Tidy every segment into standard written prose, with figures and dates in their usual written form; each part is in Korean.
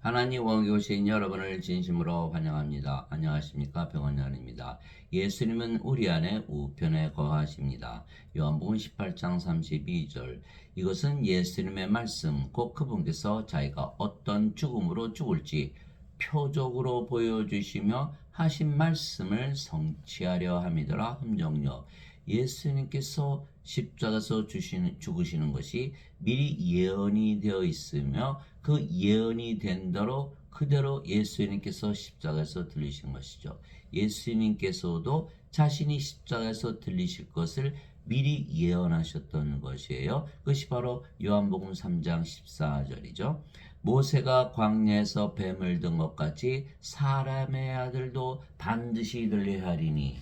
하나님 원기 오신 여러분을 진심으로 환영합니다. 안녕하십니까? 병원장입니다. 예수님은 우리 안에 우편에 거하십니다. 요한복음 18장 32절. 이것은 예수님의 말씀, 곧 그분께서 자기가 어떤 죽음으로 죽을지 표적으로 보여주시며 하신 말씀을 성취하려 함이더라. 함정요. 예수님께서 십자가에서 죽으시는 것이 미리 예언이 되어 있으며 그 예언이 된 대로 그대로 예수님께서 십자가에서 들리신 것이죠. 예수님께서도 자신이 십자가에서 들리실 것을 미리 예언하셨던 것이에요. 그것이 바로 요한복음 3장 14절이죠. 모세가 광야에서 뱀을 든 것 같이 사람의 아들도 반드시 들려야 하리니.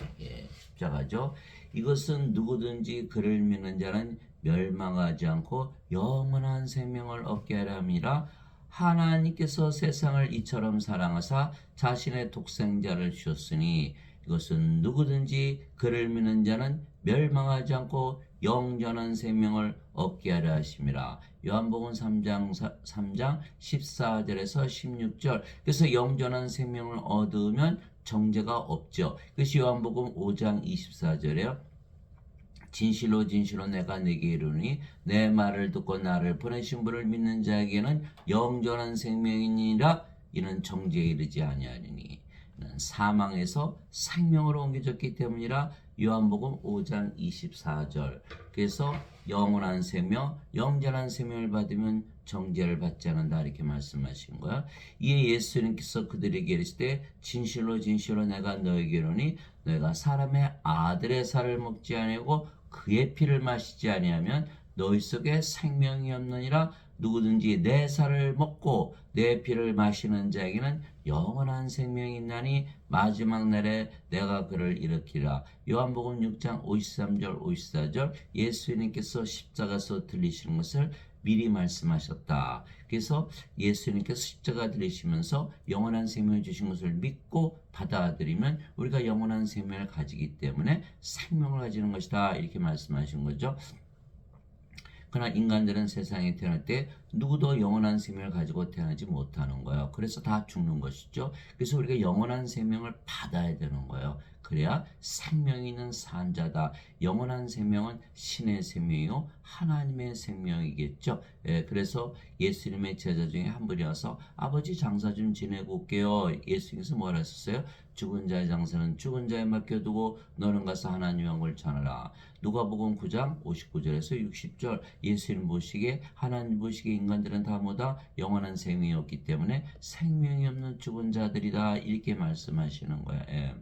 십자가죠. 이것은 누구든지 그를 믿는 자는 멸망하지 않고 영원한 생명을 얻게 하려 함이라. 하나님께서 세상을 이처럼 사랑하사 자신의 독생자를 주셨으니 이것은 누구든지 그를 믿는 자는 멸망하지 않고 영원한 생명을 얻게 하려 하심이라. 요한복음 3장 14절에서 16절. 그래서 영원한 생명을 얻으면 정죄가 없죠. 그것이 요한복음 5장 24절에요. 진실로 진실로 내가 네게 이르노니 내 말을 듣고 나를 보내신 분을 믿는 자에게는 영원한 생명이니라. 이는 정죄에 이르지 아니하리니 이는 사망에서 생명으로 옮겨졌기 때문이라. 요한복음 5장 24절. 그래서 영원한 생명, 영원한 생명을 받으면 정죄를 받지 않는다 이렇게 말씀하신 거야. 이에 예수님께서 그들에게 이르시되 진실로 진실로 내가 너에게 이르노니 너희가 사람의 아들의 살을 먹지 아니하고 그의 피를 마시지 아니하면 너희 속에 생명이 없느니라. 누구든지 내 살을 먹고 내 피를 마시는 자에게는 영원한 생명이 있나니 마지막 날에 내가 그를 일으키라. 요한복음 6장 53절 54절. 예수님께서 십자가에서 들리시는 것을 미리 말씀하셨다. 그래서 예수님께서 십자가 들리시면서 영원한 생명을 주신 것을 믿고 받아들이면 우리가 영원한 생명을 가지기 때문에 생명을 가지는 것이다 이렇게 말씀하신 거죠. 그러나 인간들은 세상에 태어날 때 누구도 영원한 생명을 가지고 태어나지 못하는 거예요. 그래서 다 죽는 것이죠. 그래서 우리가 영원한 생명을 받아야 되는 거예요. 그래야 생명이 있는 산자다. 영원한 생명은 신의 생명이요 하나님의 생명이겠죠. 그래서 예수님의 제자 중에 한 분이 와서 아버지 장사 좀 지내고 올게요. 예수님께서 뭐라 하셨어요? 죽은 자의 장사는 죽은 자에 맡겨두고 너는 가서 하나님의 영을 전하라. 누가복음 9장 59절에서 60절. 예수님 보시기에 하나님 보시기에 인간들은 다 뭐다? 영원한 생명이 없기 때문에 생명이 없는 죽은 자들이다 이렇게 말씀하시는 거예요.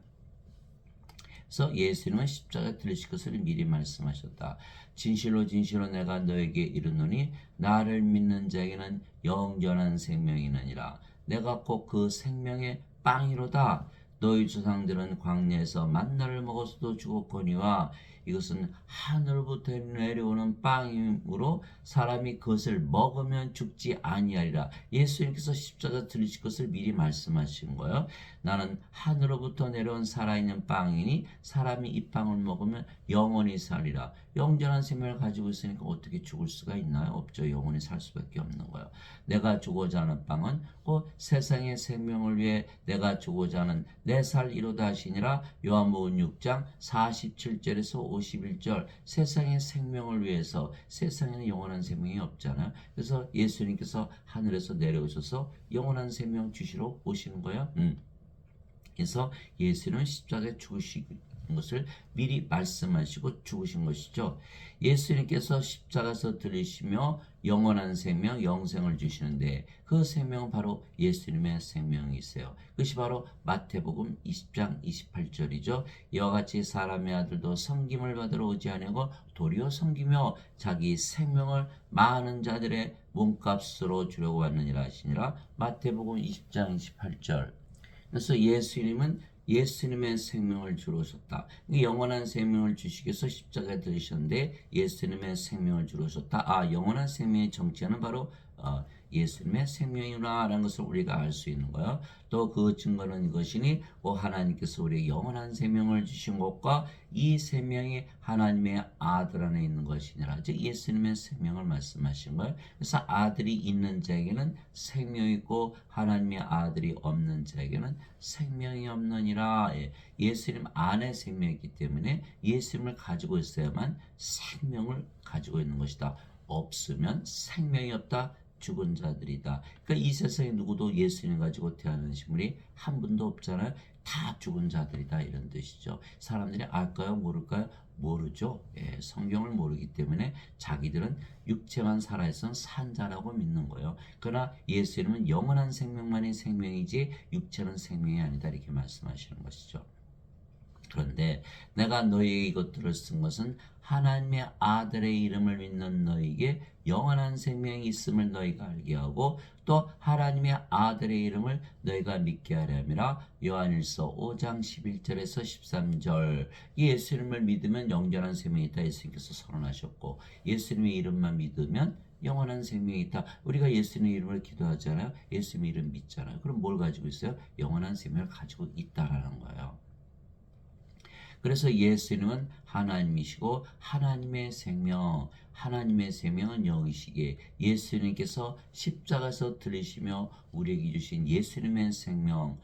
그래서 예수님은 십자가에 들리실 것을 미리 말씀하셨다. 진실로 진실로 내가 너에게 이르노니 나를 믿는 자에게는 영원한 생명이 있느니라. 내가 곧 그 생명의 빵이로다. 너희 조상들은 광야에서 만나를 먹었어도 죽었거니와 이것은 하늘부터 내려오는 빵이므로 사람이 그것을 먹으면 죽지 아니하리라. 예수님께서 십자가 들리실 것을 미리 말씀하신 거예요. 나는 하늘로부터 내려온 살아있는 빵이니 사람이 이 빵을 먹으면 영원히 살리라. 영원한 생명을 가지고 있으니까 어떻게 죽을 수가 있나요? 없죠. 영원히 살 수밖에 없는 거예요. 내가 주고자 하는 빵은 곧 세상의 생명을 위해 내가 주고자 하는 내 살 이루다 하시니라. 요한복음 6장 47절에서 51절. 세상의 생명을 위해서. 세상에는 영원한 생명이 없잖아요. 그래서 예수님께서 하늘에서 내려오셔서 영원한 생명 주시러 오시는 거예요. 그래서 예수는 십자가에 죽으신 것을 미리 말씀하시고 죽으신 것이죠. 예수님께서 십자가에서 들리시며 영원한 생명, 영생을 주시는데 그 생명은 바로 예수님의 생명이세요. 그것이 바로 마태복음 20장 28절이죠. 이와 같이 사람의 아들도 섬김을 받으러 오지 아니하고 도리어 섬기며 자기 생명을 많은 자들의 몸값으로 주려고 왔느니라 하시니라. 마태복음 20장 28절. 그래서 예수님은 예수님의 생명을 주러 오셨다. 영원한 생명을 주시기 위해서 십자가에 들으셨는데 예수님의 생명을 주러 오셨다. 영원한 생명의 정체는 바로 예수님의 생명이구나라는 것을 우리가 알 수 있는 거예요. 또 그 증거는 이것이니 하나님께서 우리에게 영원한 생명을 주신 것과 이 생명이 하나님의 아들 안에 있는 것이니라. 즉 예수님의 생명을 말씀하신 거예요. 그래서 아들이 있는 자에게는 생명이 있고 하나님의 아들이 없는 자에게는 생명이 없느니라. 예수님 안에 생명이 있기 때문에 예수님을 가지고 있어야만 생명을 가지고 있는 것이다. 없으면 생명이 없다. 죽은 자들이다. 그러니까 이 세상에 누구도 예수님 가지고 태어난 인물이 한 분도 없잖아요. 다 죽은 자들이다 이런 뜻이죠. 사람들이 알까요? 모를까요? 모르죠. 성경을 모르기 때문에 자기들은 육체만 살아있으면 산 자라고 믿는 거예요. 그러나 예수님은 영원한 생명만이 생명이지 육체는 생명이 아니다 이렇게 말씀하시는 것이죠. 그런데 내가 너희에게 이것들을 쓴 것은 하나님의 아들의 이름을 믿는 너희에게 영원한 생명이 있음을 너희가 알게 하고 또 하나님의 아들의 이름을 너희가 믿게 하려 함이라. 요한일서 5장 11절에서 13절. 예수님을 믿으면 영원한 생명이 있다 예수님께서 선언하셨고 예수님의 이름만 믿으면 영원한 생명이 있다. 우리가 예수님의 이름을 기도하잖아요. 예수님의 이름 믿잖아요. 그럼 뭘 가지고 있어요? 영원한 생명을 가지고 있다라는 거예요. 그래서 예수님은 하나님이시고 하나님의 생명은 영이시기에 예수님께서 십자가에서 들리시며 우리에게 주신 예수님의 생명은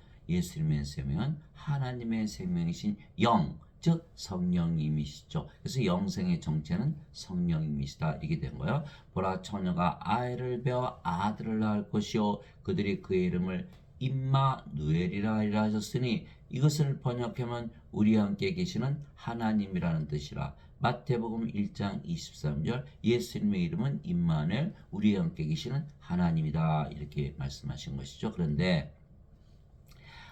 하나님의 생명이신 영, 즉 성령님이시죠. 그래서 영생의 정체는 성령님이시다 이렇게 된 거예요. 보라 처녀가 아이를 배워 아들을 낳을 것이요 그들이 그의 이름을 임마누엘이라 하셨으니 이것을 번역하면 우리와 함께 계시는 하나님이라는 뜻이라. 마태복음 1장 23절 예수님의 이름은 임마누엘 우리와 함께 계시는 하나님이다 이렇게 말씀하신 것이죠. 그런데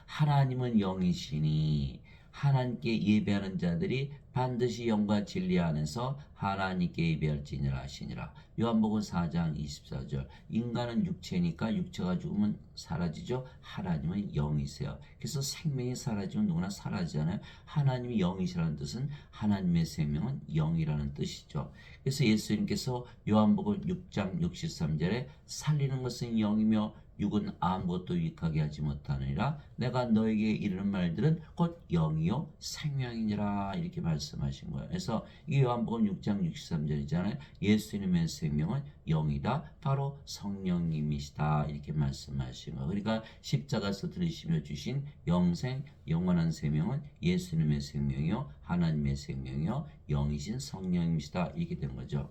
하나님은 영이시니 하나님께 예배하는 자들이 반드시 영과 진리 안에서 하나님께 예배할지니라 하시니라. 요한복음 4장 24절 인간은 육체니까 육체가 죽으면 사라지죠. 하나님은 영이세요. 그래서 생명이 사라지면 누구나 사라지잖아요. 하나님이 영이시라는 뜻은 하나님의 생명은 영이라는 뜻이죠. 그래서 예수님께서 요한복음 6장 63절에 살리는 것은 영이며 육은 아무것도 유익하게 하지 못하느니라. 내가 너에게 이르는 말들은 곧 영이요 생명이니라 이렇게 말씀하신 거예요. 그래서 이 요한복음 6장 63절이잖아요. 예수님의 생명은 영이다. 바로 성령님이시다 이렇게 말씀하신 거예요. 그러니까 십자가에서 들으시며 주신 영생 영원한 생명은 예수님의 생명이요 하나님의 생명이요 영이신 성령님이시다 이렇게 된 거죠.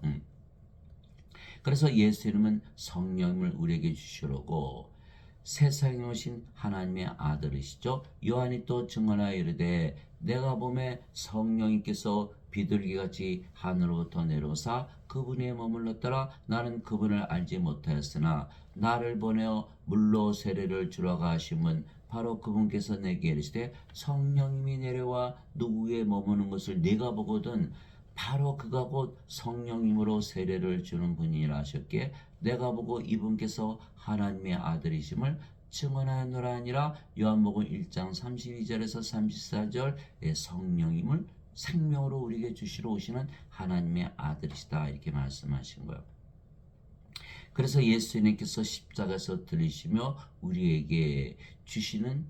그래서 예수님은 성령을 우리에게 주시려고 세상에 오신 하나님의 아들이시죠. 요한이 또 증언하여 이르되 내가 보매 성령님께서 비둘기같이 하늘로부터 내려오사 그분에 머물렀더라. 나는 그분을 알지 못하였으나 나를 보내어 물로 세례를 주라고 하신 분 바로 그분께서 내게 이르시되 성령님이 내려와 누구에 머무는 것을 네가 보거든 바로 그가 곧 성령님으로 세례를 주는 분이라 하셨기에 내가 보고 이분께서 하나님의 아들이심을 증언하노라 하니라. 요한복음 1장 32절에서 34절 성령님을 생명으로 우리에게 주시러 오시는 하나님의 아들이시다 이렇게 말씀하신 거예요. 그래서 예수님께서 십자가에서 들리시며 우리에게 주시는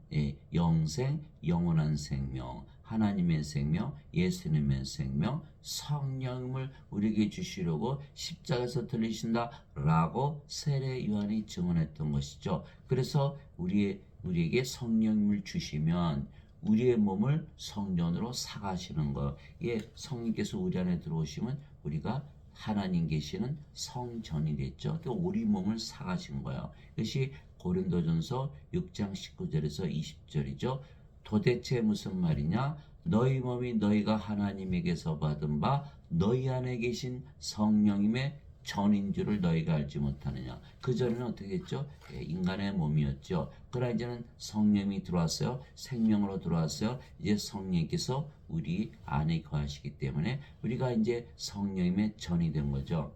영생, 영원한 생명, 하나님의 생명, 예수님의 생명, 성령을 우리에게 주시려고 십자가에서 들리신다라고 세례 요한이 증언했던 것이죠. 그래서 우리에게 성령을 주시면 우리의 몸을 성전으로 사가시는 것. 성령께서 우리 안에 들어오시면 우리가 하나님 계시는 성전이 됐죠. 또 우리 몸을 사가신 거예요. 그것이 고린도전서 6장 19절에서 20절이죠. 도대체 무슨 말이냐? 너희 몸이 너희가 하나님에게서 받은 바 너희 안에 계신 성령님의 전인 줄을 너희가 알지 못하느냐. 그 전에는 어떻게 했죠? 인간의 몸이었죠. 그러나 이제는 성령이 들어왔어요. 생명으로 들어왔어요. 이제 성령께서 우리 안에 거하시기 때문에 우리가 이제 성령님의 전이 된 거죠.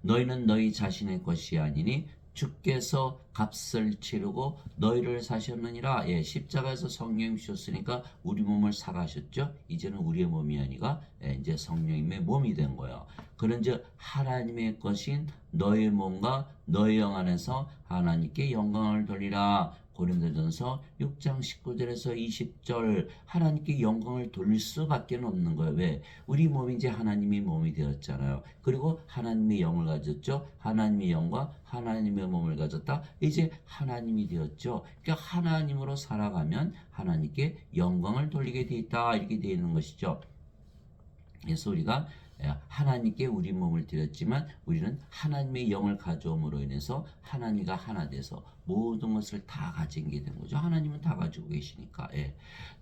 너희는 너희 자신의 것이 아니니 주께서 값을 치르고 너희를 사셨느니라. 십자가에서 성령님 주셨으니까 우리 몸을 사가셨죠. 이제는 우리의 몸이 아니라 이제 성령님의 몸이 된 거예요. 그런즉 하나님의 것인 너의 몸과 너의 영 안에서 하나님께 영광을 돌리라. 고린도전서 6장 19절에서 20절 하나님께 영광을 돌릴 수밖에 없는 거예요. 왜? 우리 몸이 이제 하나님의 몸이 되었잖아요. 그리고 하나님의 영을 가졌죠. 하나님의 영과 하나님의 몸을 가졌다. 이제 하나님이 되었죠. 그러니까 하나님으로 살아가면 하나님께 영광을 돌리게 돼 있다. 이렇게 되어 있는 것이죠. 그래서 우리가 하나님께 우리 몸을 드렸지만 우리는 하나님의 영을 가져옴으로 인해서 하나님과 하나 돼서 모든 것을 다 가진 게 된 거죠. 하나님은 다 가지고 계시니까.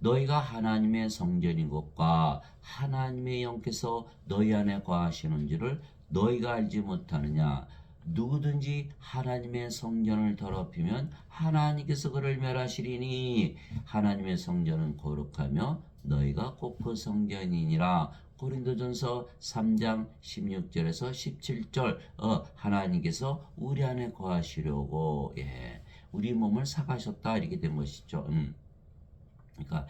너희가 하나님의 성전인 것과 하나님의 영께서 너희 안에 거하시는 줄을 너희가 알지 못하느냐. 누구든지 하나님의 성전을 더럽히면 하나님께서 그를 멸하시리니 하나님의 성전은 거룩하며 너희가 곧 그 성전이니라. 고린도전서 3장 16절에서 17절 하나님께서 우리 안에 거하시려고 우리 몸을 사가셨다 이렇게 된 것이죠. 그러니까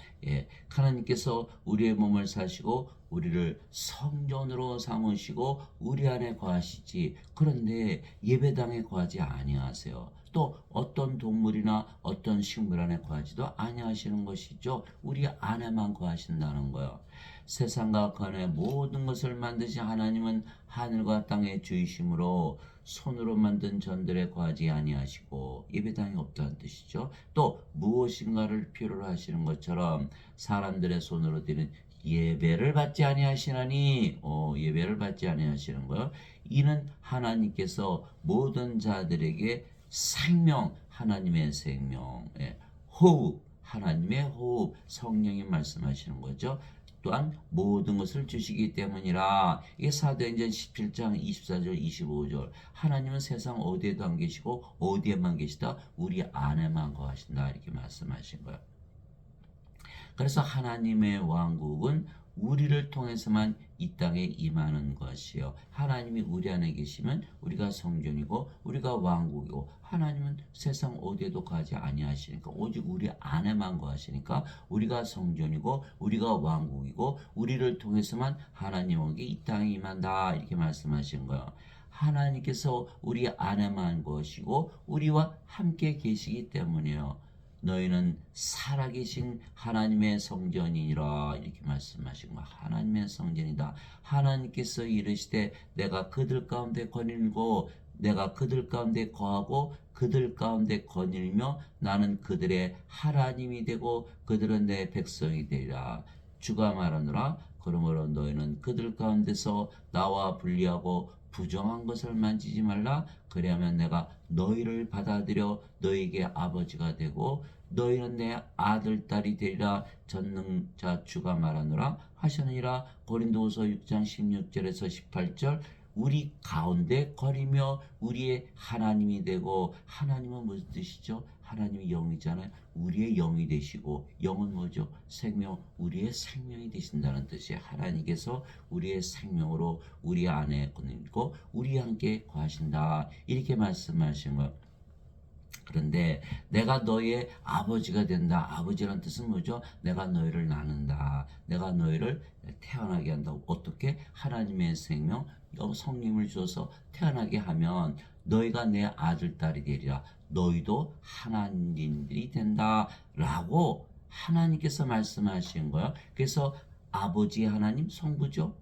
하나님께서 우리의 몸을 사시고 우리를 성전으로 삼으시고 우리 안에 거하시지. 그런데 예배당에 거하지 아니하세요. 또 어떤 동물이나 어떤 식물 안에 거하지도 아니하시는 것이죠. 우리 안에만 거하신다는 거예요. 세상과 관의 모든 것을 만드신 하나님은 하늘과 땅의 주이심으로 손으로 만든 전들에 거하지 아니하시고 예배당이 없다는 뜻이죠. 또 무엇인가를 필요로 하시는 것처럼 사람들의 손으로 드린 예배를 받지 아니하시나니 예배를 받지 아니하시는 거요. 이는 하나님께서 모든 자들에게 생명, 하나님의 생명, 호흡, 하나님의 호흡, 성령이 말씀하시는 거죠. 또한 모든 것을 주시기 때문이라. 이게 사도행전 17장 24절 25절 하나님은 세상 어디에도 안 계시고 어디에만 계시다 우리 안에만 거하신다 이렇게 말씀하신 거예요. 그래서 하나님의 왕국은 우리를 통해서만 이 땅에 임하는 것이요. 하나님이 우리 안에 계시면 우리가 성전이고 우리가 왕국이고 하나님은 세상 어디에도 가지 아니하시니까 오직 우리 안에만 거하시니까 우리가 성전이고 우리가 왕국이고 우리를 통해서만 하나님에게 이 땅에 임한다 이렇게 말씀하신 거예요. 하나님께서 우리 안에만 거하시고 우리와 함께 계시기 때문이에요. 너희는 살아계신 하나님의 성전이니라 이렇게 말씀하신 거야. 하나님의 성전이다. 하나님께서 이르시되 내가 그들 가운데 거닐고 내가 그들 가운데 거하고 그들 가운데 거닐며 나는 그들의 하나님이 되고 그들은 내 백성이 되리라. 주가 말하노라. 그러므로 너희는 그들 가운데서 나와 분리하고 부정한 것을 만지지 말라. 그리하면 내가 너희를 받아들여 너희에게 아버지가 되고 너희는 내 아들 딸이 되리라. 전능자 주가 말하노라 하셨느니라. 고린도후서 6장 16절에서 18절 우리 가운데 거리며 우리의 하나님이 되고 하나님은 무슨 뜻이죠? 하나님이 영이잖아요. 우리의 영이 되시고 영은 뭐죠? 생명, 우리의 생명이 되신다는 뜻이에요. 하나님께서 우리의 생명으로 우리 안에 거니고 우리와 함께 거하신다 이렇게 말씀하신 것. 그런데 내가 너의 아버지가 된다. 아버지란 뜻은 뭐죠? 내가 너희를 낳는다. 내가 너희를 태어나게 한다고. 어떻게? 하나님의 생명, 성령을 주어서 태어나게 하면 너희가 내 아들, 딸이 되리라. 너희도 하나님들이 된다라고 하나님께서 말씀하신 거예요. 그래서 아버지 하나님 성부죠.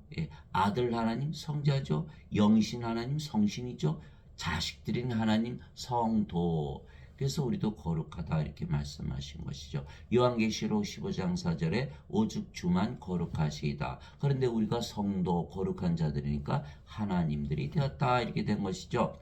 아들 하나님 성자죠. 영신 하나님 성신이죠. 자식들인 하나님 성도. 그래서 우리도 거룩하다 이렇게 말씀하신 것이죠. 요한계시록 15장 4절에 오직 주만 거룩하시이다. 그런데 우리가 성도 거룩한 자들이니까 하나님들이 되었다 이렇게 된 것이죠.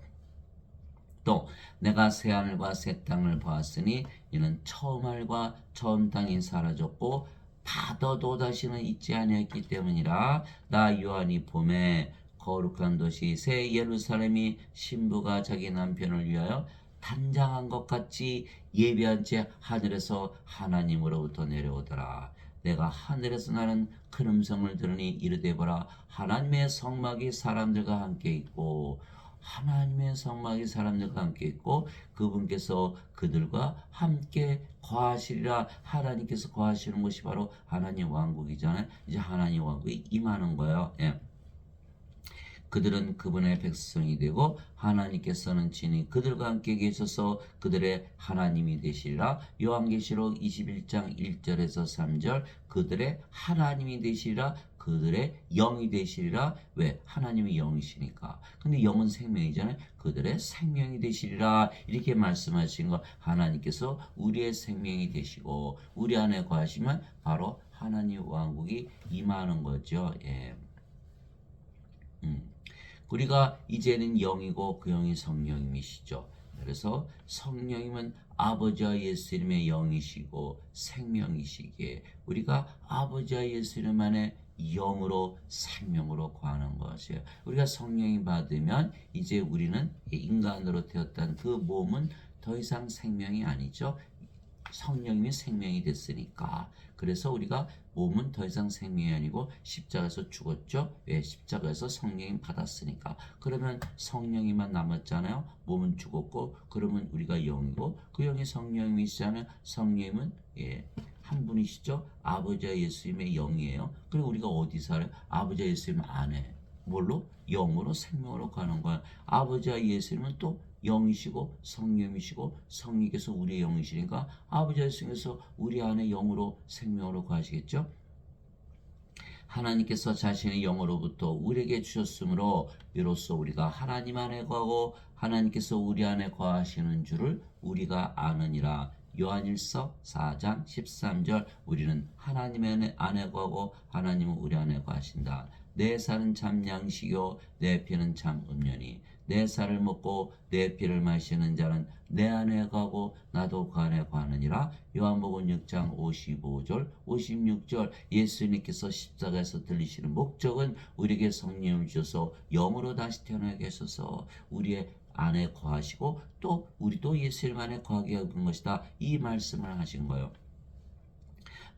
또 내가 새하늘과 새 땅을 보았으니 이는 처음 하늘과 처음 땅이 사라졌고 파도도 다시는 있지 아니했기 때문이라. 나 요한이 봄에 거룩한 도시 새 예루살렘이 신부가 자기 남편을 위하여 단장한 것 같이 예비한 채 하늘에서 하나님으로부터 내려오더라. 내가 하늘에서 나는 큰 음성을 들으니 이르되 보라 하나님의 성막이 사람들과 함께 있고 하나님의 성막이 사람들과 함께 있고 그분께서 그들과 함께 거하시리라. 하나님께서 거하시는 것이 바로 하나님 왕국이잖아요. 이제 하나님 왕국이 임하는 거예요. 그들은 그분의 백성이 되고 하나님께서는 친히 그들과 함께 계셔서 그들의 하나님이 되시리라. 요한계시록 21장 1절에서 3절 그들의 하나님이 되시리라. 그들의 영이 되시리라. 왜? 하나님이 영이시니까. 근데 영은 생명이잖아요. 그들의 생명이 되시리라. 이렇게 말씀하신 거 하나님께서 우리의 생명이 되시고 우리 안에 거하시면 바로 하나님 왕국이 임하는 거죠. 예. 우리가 이제는 영이고 그 영이 성령님이시죠. 그래서 성령님은 아버지와 예수님의 영이시고 생명이시기에 우리가 아버지와 예수님 안에 영으로 생명으로 거하는 것이에요. 우리가 성령이 받으면 이제 우리는 인간으로 되었다는 그 몸은 더 이상 생명이 아니죠. 성령님이 생명이 됐으니까. 그래서 우리가 몸은 더 이상 생명이 아니고 십자가에서 죽었죠. 왜? 십자가에서 성령님 받았으니까. 그러면 성령이만 남았잖아요. 몸은 죽었고 그러면 우리가 영이고 그 영이 성령님이시잖아요. 성령님은 한 분이시죠. 아버지와 예수님의 영이에요. 그리고 우리가 어디 살아요? 아버지와 예수님 안에. 뭘로? 영으로 생명으로 가는 거야. 아버지와 예수님은 또 영이시고 성령이시고 성령께서 우리의 영이시니까 아버지 예수님께서 우리 안에 영으로 생명으로 거하시겠죠. 하나님께서 자신의 영으로부터 우리에게 주셨으므로 이로써 우리가 하나님 안에 거하고 하나님께서 우리 안에 거하시는 줄을 우리가 아느니라. 요한일서 4장 13절 우리는 하나님 안에 거하고 하나님은 우리 안에 거하신다. 내 살은 참 양식이요 내 피는 참 음료니 내 살을 먹고 내 피를 마시는 자는 내 안에 거하고 나도 그 안에 거하느니라. 요한복음 6장 55절 56절 예수님께서 십자가에서 들리시는 목적은 우리에게 성령을 주셔서 영으로 다시 태어나게 하셔서 우리의 안에 거하시고 또 우리도 예수님 안에 거하게 하는 것이다. 이 말씀을 하신 거예요.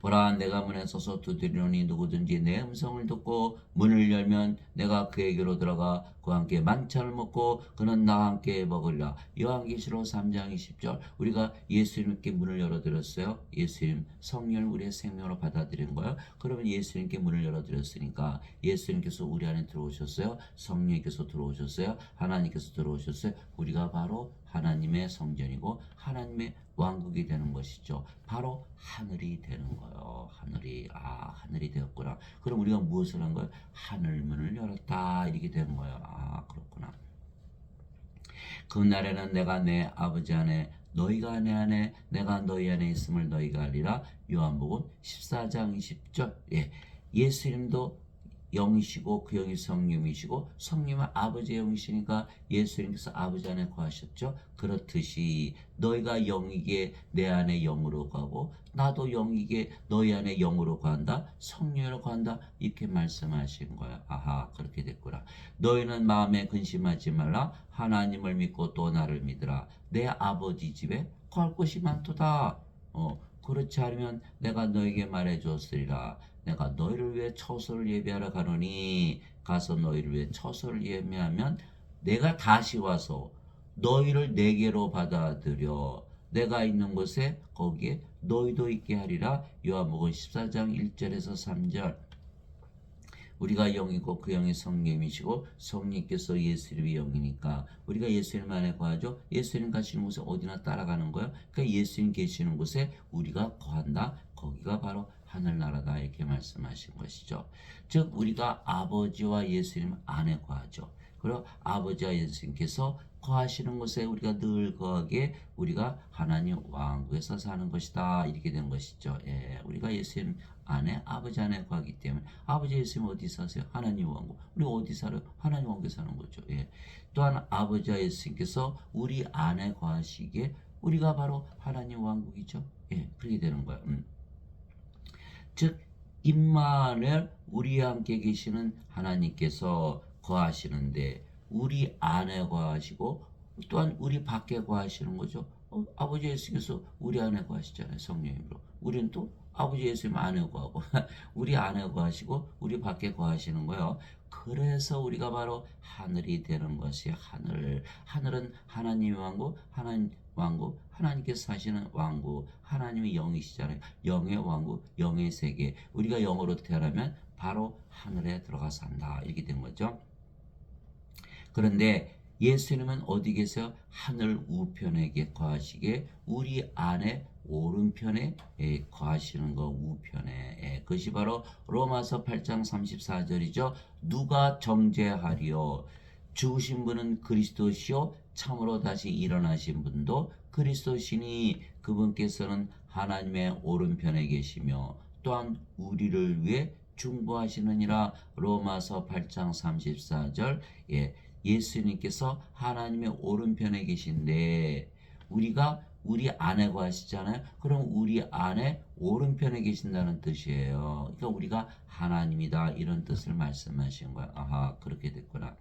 보라 내가 문에 서서 두드리노니 누구든지 내 음성을 듣고 문을 열면 내가 그에게로 들어가 그와 함께 만찬을 먹고 그는 나와 함께 먹으리라. 요한계시록 3장 20절 우리가 예수님께 문을 열어드렸어요. 예수님 성령을 우리의 생명으로 받아들인 거예요. 그러면 예수님께 문을 열어드렸으니까 예수님께서 우리 안에 들어오셨어요. 성령께서 들어오셨어요. 하나님께서 들어오셨어요. 우리가 바로 하나님의 성전이고 하나님의 왕국이 되는 것이죠. 바로 하늘이 되는 거예요. 하늘이 되었구나. 그럼 우리가 무엇을 한 거예요? 하늘문을 열었다. 이렇게 되는 거예요. 그렇구나. 그날에는 내가 내 아버지 안에 너희가 내 안에 내가 너희 안에 있음을 너희가 알리라. 요한복음 14장 20절. 예수님도 영이시고 그 영이 성령이시고 성령은 아버지의 영이시니까 예수님께서 아버지 안에 거하셨죠. 그렇듯이 너희가 영이게 내 안에 영으로 가고 나도 영이게 너희 안에 영으로 거한다. 성령으로 거한다. 이렇게 말씀하신 거야. 그렇게 됐구나. 너희는 마음에 근심하지 말라. 하나님을 믿고 또 나를 믿으라. 내 아버지 집에 거할 곳이 많도다. 그렇지 않으면 내가 너에게 말해 주었으리라. 내가 너희를 위해 처소를 예비하러 가노니 가서 너희를 위해 처소를 예비하면 내가 다시 와서 너희를 내게로 받아들여 내가 있는 곳에 거기에 너희도 있게 하리라. 요한복음 14장 1절에서 3절 우리가 영이고 그 영이 성령이시고 성령께서 예수님의 영이니까 우리가 예수님 안에 거하죠. 예수님 가시는 곳에 어디나 따라가는 거예요. 그러니까 예수님 계시는 곳에 우리가 거한다. 거기가 바로 하늘나라다. 이렇게 말씀하신 것이죠. 즉 우리가 아버지와 예수님 안에 거하죠. 그리고 아버지와 예수님께서 거하시는 곳에 우리가 늘 거하게 우리가 하나님 왕국에서 사는 것이다. 이렇게 된 것이죠. 우리가 예수님 안에 아버지 안에 거하기 때문에 아버지 예수님 어디 사세요? 하나님 왕국. 우리가 어디 살아요? 하나님 왕국에 사는 거죠. 또한 아버지와 예수님께서 우리 안에 거하시기에 우리가 바로 하나님 왕국이죠. 그렇게 되는 거예요. 즉 임마누엘 우리와 함께 계시는 하나님께서 거하시는데 우리 안에 거하시고 또한 우리 밖에 거하시는 거죠. 아버지 예수께서 우리 안에 거하시잖아요. 성령님으로. 우리는 또 아버지 예수님 안에 거하고 우리 안에 거하시고 우리 밖에 거하시는 거예요. 그래서 우리가 바로 하늘이 되는 것이 하늘은 하나님의 왕국, 하나님께서 사시는 왕국, 하나님의 영이시잖아요. 영의 왕국, 영의 세계. 우리가 영으로 태어나면 바로 하늘에 들어가 산다. 이렇게 된 거죠. 그런데 예수님은 어디 계세요? 하늘 우편에 거하시게 우리 안에 오른편에 거하시는 거 우편에. 그것이 바로 로마서 8장 34절이죠. 누가 정죄하리요? 죽으신 분은 그리스도시요 참으로 다시 일어나신 분도 그리스도시니 그분께서는 하나님의 오른편에 계시며 또한 우리를 위해 중보하시느니라. 로마서 8장 34절. 예수님께서 하나님의 오른편에 계신데 우리가 우리 안에 거하시잖아요. 그럼 우리 안에 오른편에 계신다는 뜻이에요. 그러니까 우리가 하나님이다 이런 뜻을 말씀하신 거야. 아하, 그렇게 됐구나.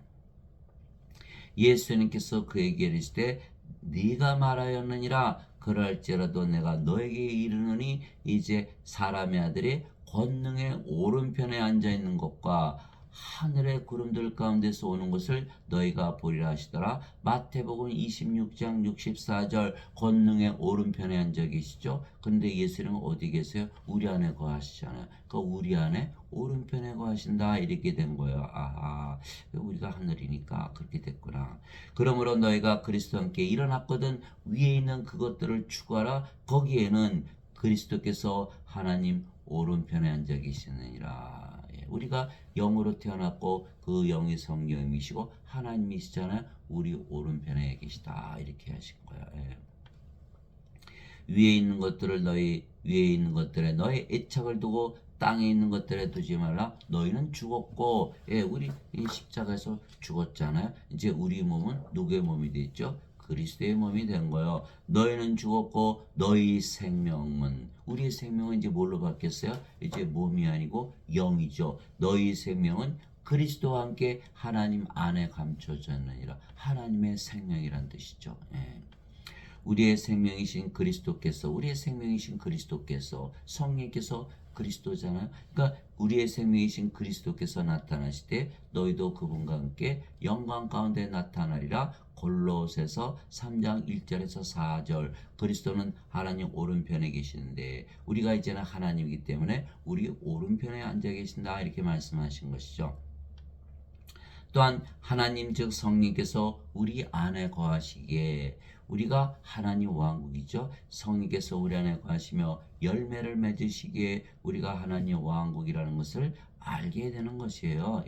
예수님께서 그에게 이르시되 네가 말하였느니라. 그럴지라도 내가 너에게 이르노니 이제 사람의 아들이 권능의 오른편에 앉아 있는 것과 하늘의 구름들 가운데서 오는 것을 너희가 보리라 하시더라. 마태복음 26장 64절. 권능의 오른편에 앉아 계시죠. 근데 예수님은 어디 계세요? 우리 안에 거하시잖아요. 그 우리 안에 오른편에 거하신다 이렇게 된 거예요. 아하, 우리가 하늘이니까 그렇게 됐구나. 그러므로 너희가 그리스도와 함께 일어났거든 위에 있는 그것들을 추구하라. 거기에는 그리스도께서 하나님 오른편에 앉아 계시느니라. 우리가 영으로 태어났고 그 영이 성령이시고 하나님이시잖아요. 우리 오른편에 계시다 이렇게 하신 거야. 위에 있는 것들을 너희 위에 있는 것들에 너희 애착을 두고 땅에 있는 것들에 두지 말라. 너희는 죽었고, 우리 이 십자가에서 죽었잖아요. 이제 우리 몸은 누구의 몸이 됐죠? 그리스도의 몸이 된 거예요. 너희는 죽었고 너희 생명은 우리의 생명은 이제 뭘로 바뀌었어요? 이제 몸이 아니고 영이죠. 너희 생명은 그리스도와 함께 하나님 안에 감춰졌느니라. 하나님의 생명이란 뜻이죠. 우리의 생명이신 그리스도께서 우리의 생명이신 그리스도께서 성령께서 그리스도잖아요. 그러니까 우리의 생명이신 그리스도께서 나타나실 때 너희도 그분과 함께 영광 가운데 나타나리라. 골로새서 3장 1절에서 4절. 그리스도는 하나님 오른편에 계시는데 우리가 이제는 하나님이기 때문에 우리 오른편에 앉아 계신다 이렇게 말씀하신 것이죠. 또한 하나님 즉 성령께서 우리 안에 거하시기에 우리가 하나님 왕국이죠. 성령께서 우리 안에 거하시며 열매를 맺으시기에 우리가 하나님 왕국이라는 것을 알게 되는 것이에요.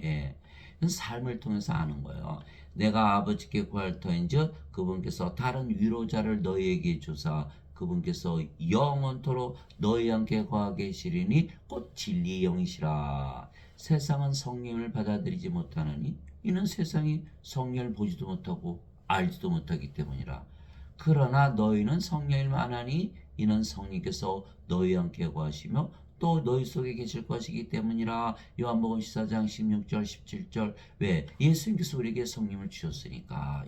삶을 통해서 아는 거예요. 내가 아버지께 구할 터인즉 그분께서 다른 위로자를 너희에게 주사 그분께서 영원토록 너희와 함께 거하게 계시리니 곧 진리의 영이시라. 세상은 성령을 받아들이지 못하느니 이는 세상이 성령을 보지도 못하고 알지도 못하기 때문이라. 그러나 너희는 성령을 만하니 이는 성령께서 너희와 함께 거하시며 또 너희 속에 계실 것이기 때문이라. 요한복음 14장 16절 17절. 왜? 예수님께서 우리에게 성령을 주셨으니까.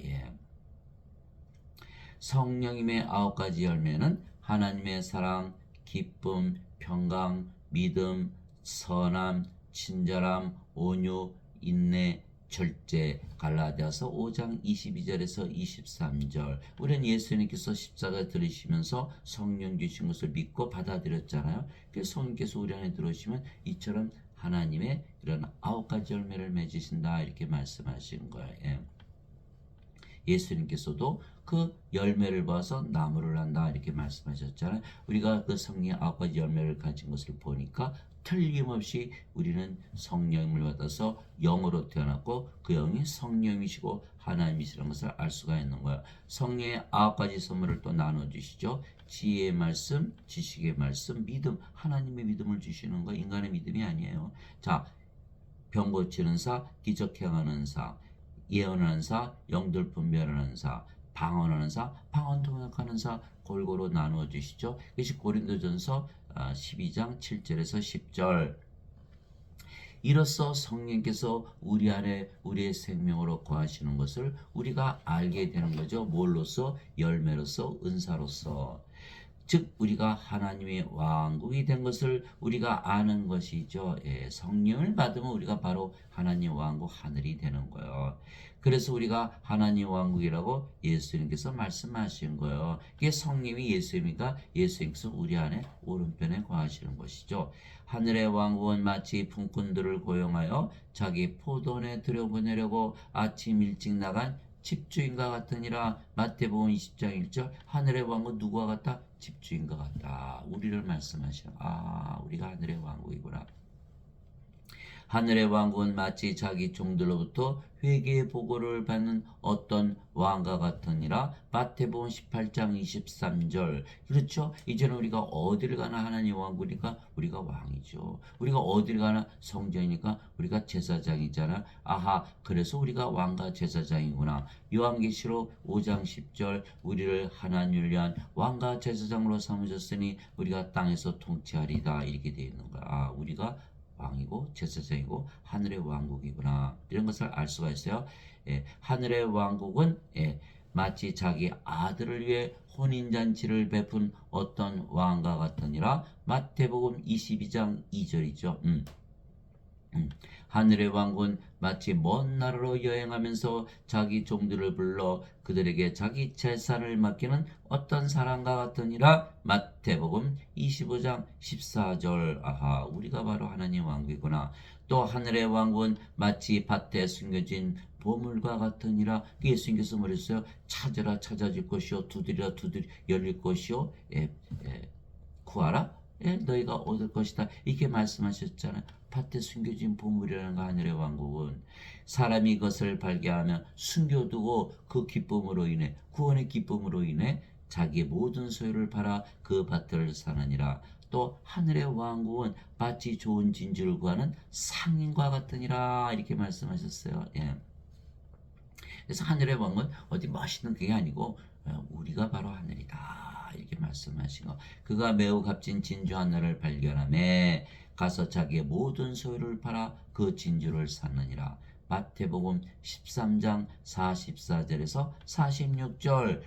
성령님의 9가지 열매는 하나님의 사랑, 기쁨, 평강, 믿음, 선함, 친절함, 온유, 인내, 절제. 갈라디아서 5장 22절에서 23절. 우리는 예수님께서 십자가 들으시면서 성령 주신 것을 믿고 받아들였잖아요. 그래서 성령께서 우리 안에 들어오시면 이처럼 하나님의 이런 9가지 열매를 맺으신다 이렇게 말씀하신 거예요. 예수님께서도 그 열매를 봐서 나무를 한다 이렇게 말씀하셨잖아요. 우리가 그 성령의 9가지 열매를 가진 것을 보니까 틀림없이 우리는 성령을 받아서 영으로 태어났고 그 영이 성령이시고 하나님이시라는 것을 알 수가 있는 거예요. 성령의 9가지 선물을 또 나눠주시죠. 지혜의 말씀, 지식의 말씀, 믿음. 하나님의 믿음을 주시는 거 인간의 믿음이 아니에요. 자, 병 고치는 사, 기적 행하는 사, 예언하는 사, 영들 분별하는 사, 방언하는 사, 방언 통역하는 사 골고루 나누어 주시죠. 이것이 고린도전서 12장 7절에서 10절. 이로써 성령께서 우리 안에 우리의 생명으로 거하시는 것을 우리가 알게 되는 거죠. 뭘로써? 열매로서, 은사로서. 즉 우리가 하나님의 왕국이 된 것을 우리가 아는 것이죠. 예, 성령을 받으면 우리가 바로 하나님 왕국 하늘이 되는 거예요. 그래서 우리가 하나님 왕국이라고 예수님께서 말씀하신 거예요. 이게 성령이 예수님이니까 예수님께서 우리 안에 오른편에 거하시는 것이죠. 하늘의 왕국은 마치 품꾼들을 고용하여 자기 포도원에 들여보내려고 아침 일찍 나간 집주인과 같으니라. 마태복음 20장 1절. 하늘의 왕국 누구와 같다? 집주인과 같다. 우리를 말씀하시는, 우리가 하늘의 왕국이구나. 하늘의 왕국은 마치 자기 종들로부터 회개의 보고를 받는 어떤 왕과 같으니라. 마태복음 18장 23절. 그렇죠? 이제는 우리가 어디를 가나 하나님 왕국이니까 우리가 왕이죠. 우리가 어디를 가나 성전이니까 우리가 제사장이잖아. 그래서 우리가 왕과 제사장이구나. 요한계시록 5장 10절. 우리를 하나님을 위한 왕과 제사장으로 삼으셨으니 우리가 땅에서 통치하리다. 이렇게 되어 있는 거야. 우리가 왕이고 제사장이고 하늘의 왕국이구나. 이런 것을 알 수가 있어요. 예, 하늘의 왕국은 마치 자기 아들을 위해 혼인잔치를 베푼 어떤 왕과 같으니라. 마태복음 22장 2절이죠. 하늘의 왕국은 마치 먼 나라로 여행하면서 자기 종들을 불러 그들에게 자기 재산을 맡기는 어떤 사람과 같으니라. 마태복음 25장 14절. 우리가 바로 하나님 왕국이구나. 또 하늘의 왕국은 마치 밭에 숨겨진 보물과 같으니라. 예수님께서 말했어요. 찾으라 찾아질 것이요, 두드리라 두드리 열릴 것이요, 구하라 너희가 얻을 것이다. 이렇게 말씀하셨잖아요. 밭에 숨겨진 보물이라는 거. 하늘의 왕국은 사람이 이것을 발견하면 숨겨두고 그 기쁨으로 인해, 구원의 기쁨으로 인해 자기의 모든 소유를 팔아 그 밭을 사느니라. 또 하늘의 왕국은 마치 좋은 진주를 구하는 상인과 같으니라. 이렇게 말씀하셨어요. 예. 그래서 하늘의 왕은 어디 멋있는 게 아니고 우리가 바로 하늘이다. 이렇게 말씀하신 거. 그가 매우 값진 진주 하나를 발견하매 가서 자기의 모든 소유를 팔아 그 진주를 샀느니라. 마태복음 13장 44절에서 46절.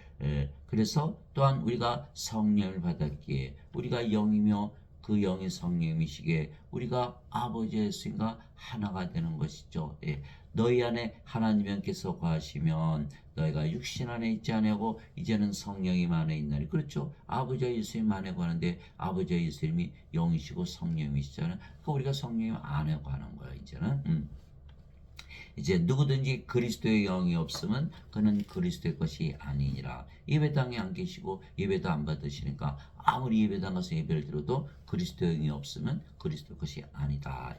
그래서 또한 우리가 성령을 받았기에 우리가 영이며 그 영이 성령이시기에 우리가 아버지 예수님과 하나가 되는 것이죠. 너희 안에 하나님께서 거하시면 너희가 육신 안에 있지 아니하고 이제는 성령이 안에 있나니. 그렇죠. 아버지 예수님 안에 거하는데 아버지 예수님이 영이시고 성령이시잖아요. 그러니까 우리가 성령 안에 거하는 거야. 이제 누구든지 그리스도의 영이 없으면 그는 그리스도의 것이 아니니라. 예배당에 안 계시고 예배도 안 받으시니까 아무리 예배당 가서 예배를 드려도 그리스도의 영이 없으면 그리스도의 것이 아니다.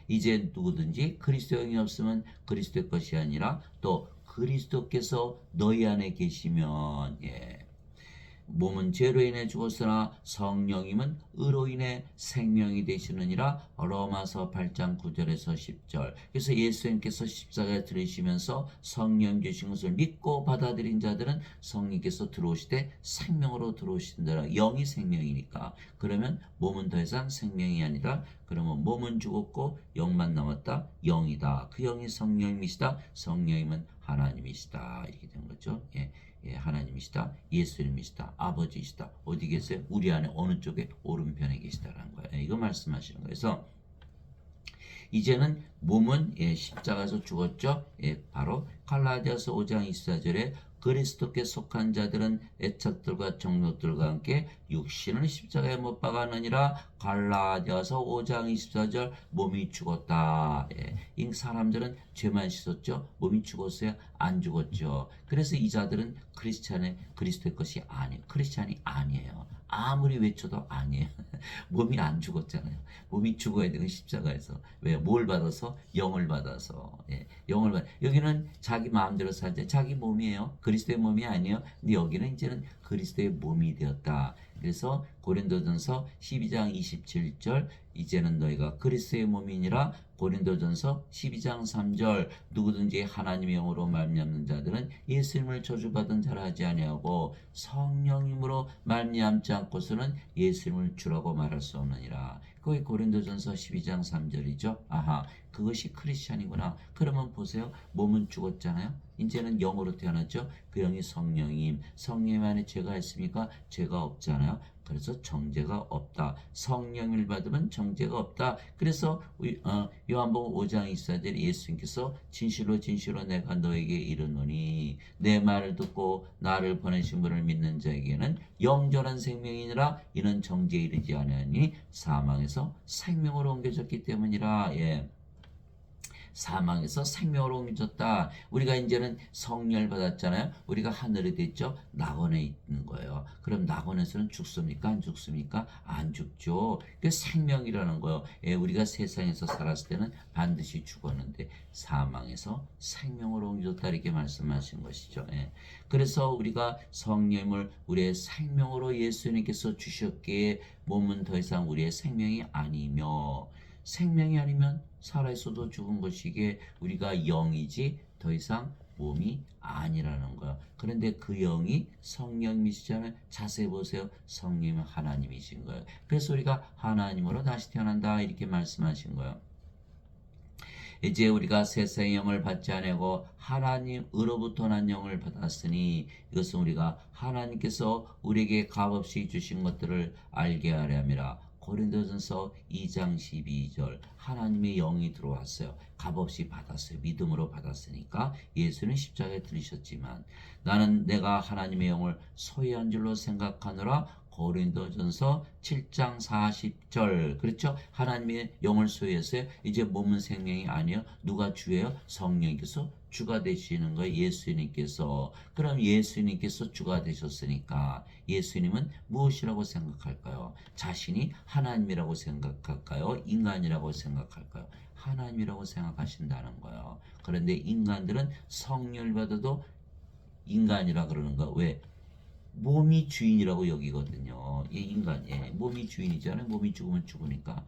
이제 누구든지 그리스도의 영이 없으면 그리스도의 것이 아니라 또 그리스도께서 너희 안에 계시면 몸은 죄로 인해 죽었으나 성령님은 의로 인해 생명이 되시느니라. 로마서 8장 9절에서 10절. 그래서 예수님께서 십자가에 들으시면서 성령 주신 것을 믿고 받아들인 자들은 성령께서 들어오시되 생명으로 들어오신다. 영이 생명이니까. 그러면 몸은 더 이상 생명이 아니라 그러면 몸은 죽었고 영만 남았다. 영이다. 그 영이 성령이시다. 성령님은 하나님이시다. 이렇게 된 거죠. 하나님이시다. 예수님이시다. 아버지이시다. 어디 계세요? 우리 안에 어느 쪽에? 오른편에 계시다라는 거예요. 이거 말씀하시는 거예요. 그래서 이제는 몸은 십자가에서 죽었죠. 바로 갈라디아서 5장 24절에 그리스도께 속한 자들은 애착들과 정욕들과 함께 육신을 십자가에 못 박았느니라. 갈라디아서 5장 24절. 몸이 죽었다. 이 사람들은 죄만 씻었죠. 몸이 죽었어요? 안 죽었죠. 그래서 이 자들은 그리스도의 것이 아니에요. 크리스찬이 아니에요. 아무리 외쳐도 아니에요. 몸이 안 죽었잖아요. 몸이 죽어야 되는 십자가에서. 왜? 뭘 받아서? 영을 받아서. 영을 받아. 여기는 자기 마음대로 살때 자기 몸이에요. 그리스도의 몸이 아니에요. 근데 여기는 이제는 그리스도의 몸이 되었다. 그래서 고린도전서 12장 27절. 이제는 너희가 그리스도의 몸이니라. 고린도전서 12장 3절. 누구든지 하나님의 영으로 말미암는 자들은 예수님을 저주받은 자라 하지 아니하고 성령님으로 말미암지 않고서는 예수님을 주라고 말할 수 없느니라. 거기 고린도전서 12장 3절이죠. 그것이 크리스찬이구나. 그러면 보세요. 몸은 죽었잖아요. 이제는 영으로 태어났죠. 그 영이 성령임. 성령 안에 죄가 있습니까? 죄가 없잖아요. 그래서 정죄가 없다. 성령을 받으면 정죄가 없다. 그래서 요한복음 5장 24절 예수님께서 진실로 진실로 내가 너에게 이르노니 내 말을 듣고 나를 보내신 분을 믿는 자에게는 영존한 생명이니라. 이는 정죄에 이르지 아니하니 사망에서 생명으로 옮겨졌기 때문이라. 예. 사망에서 생명으로 옮겨졌다. 우리가 이제는 성령을 받았잖아요. 우리가 하늘에 됐죠. 낙원에 있는 거예요. 그럼 낙원에서는 죽습니까? 안 죽습니까? 안 죽죠. 그 생명이라는 거예요. 예, 우리가 세상에서 살았을 때는 반드시 죽었는데 사망에서 생명으로 옮겨졌다 이렇게 말씀하신 것이죠. 예. 그래서 우리가 성령을 우리의 생명으로 예수님께서 주셨기에 몸은 더 이상 우리의 생명이 아니며 생명이 아니면 살아있어도 죽은 것이기에 우리가 영이지 더 이상 몸이 아니라는 거야. 그런데 그 영이 성령이시잖아요. 자세히 보세요. 성령은 하나님이신 거예요. 그래서 우리가 하나님으로 다시 태어난다 이렇게 말씀하신 거예요. 이제 우리가 세상의 영을 받지 아니하고 하나님으로부터 난 영을 받았으니 이것은 우리가 하나님께서 우리에게 값없이 주신 것들을 알게 하려 함이라. 고린도전서 2장 12절 하나님의 영이 들어왔어요. 값없이 받았어요. 믿음으로 받았으니까. 예수는 십자가에 들리셨지만 나는 내가 하나님의 영을 소유한 줄로 생각하노라. 고린도전서 7장 40절 그렇죠? 하나님의 영을 소유했어요. 이제 몸은 생명이 아니에요. 누가 주예요? 성령께서 주가 되시는 거예요. 예수님께서. 그럼 예수님께서 주가 되셨으니까 예수님은 무엇이라고 생각할까요? 자신이 하나님이라고 생각할까요? 인간이라고 생각할까요? 하나님이라고 생각하신다는 거예요. 그런데 인간들은 성령을 받아도 인간이라 그러는 거. 왜? 몸이 주인이라고 여기거든요. 이 인간, 예, 몸이 주인이잖아요. 몸이 죽으면 죽으니까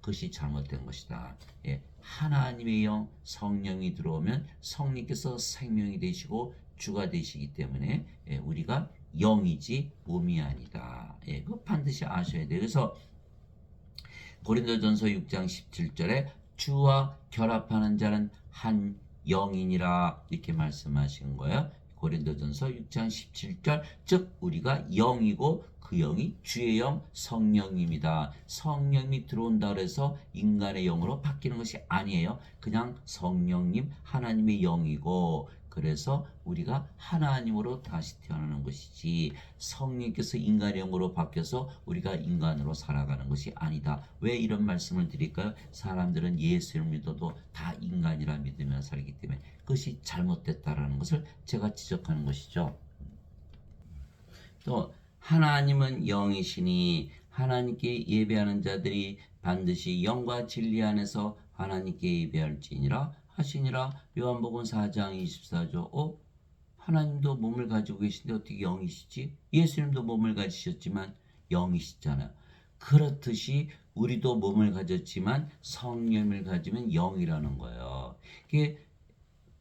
그것이 잘못된 것이다. 예, 하나님의 영, 성령이 들어오면 성령께서 생명이 되시고 주가 되시기 때문에 예, 우리가 영이지 몸이 아니다. 예, 그거 반드시 아셔야 돼요. 그래서 고린도전서 6장 17절에 주와 결합하는 자는 한 영이니라 이렇게 말씀하신 거예요. 고린도전서 6장 17절 즉 우리가 영이고 그 영이 주의 영 성령입니다. 성령이 들어온다 그래서 인간의 영으로 바뀌는 것이 아니에요. 그냥 성령님 하나님의 영이고 그래서 우리가 하나님으로 다시 태어나는 것이지 성령께서 인간의 영으로 바뀌어서 우리가 인간으로 살아가는 것이 아니다. 왜 이런 말씀을 드릴까요? 사람들은 예수를 믿어도 다 인간이라 믿으며 살기 때문에 그것이 잘못됐다라는 것을 제가 지적하는 것이죠. 또 하나님은 영이시니 하나님께 예배하는 자들이 반드시 영과 진리 안에서 하나님께 예배할지니라 하시니라. 요한복음 4장 24절. 하나님도 몸을 가지고 계신데 어떻게 영이시지? 예수님도 몸을 가지셨지만 영이시잖아요. 그렇듯이 우리도 몸을 가졌지만 성령을 가지면 영이라는 거예요. 이게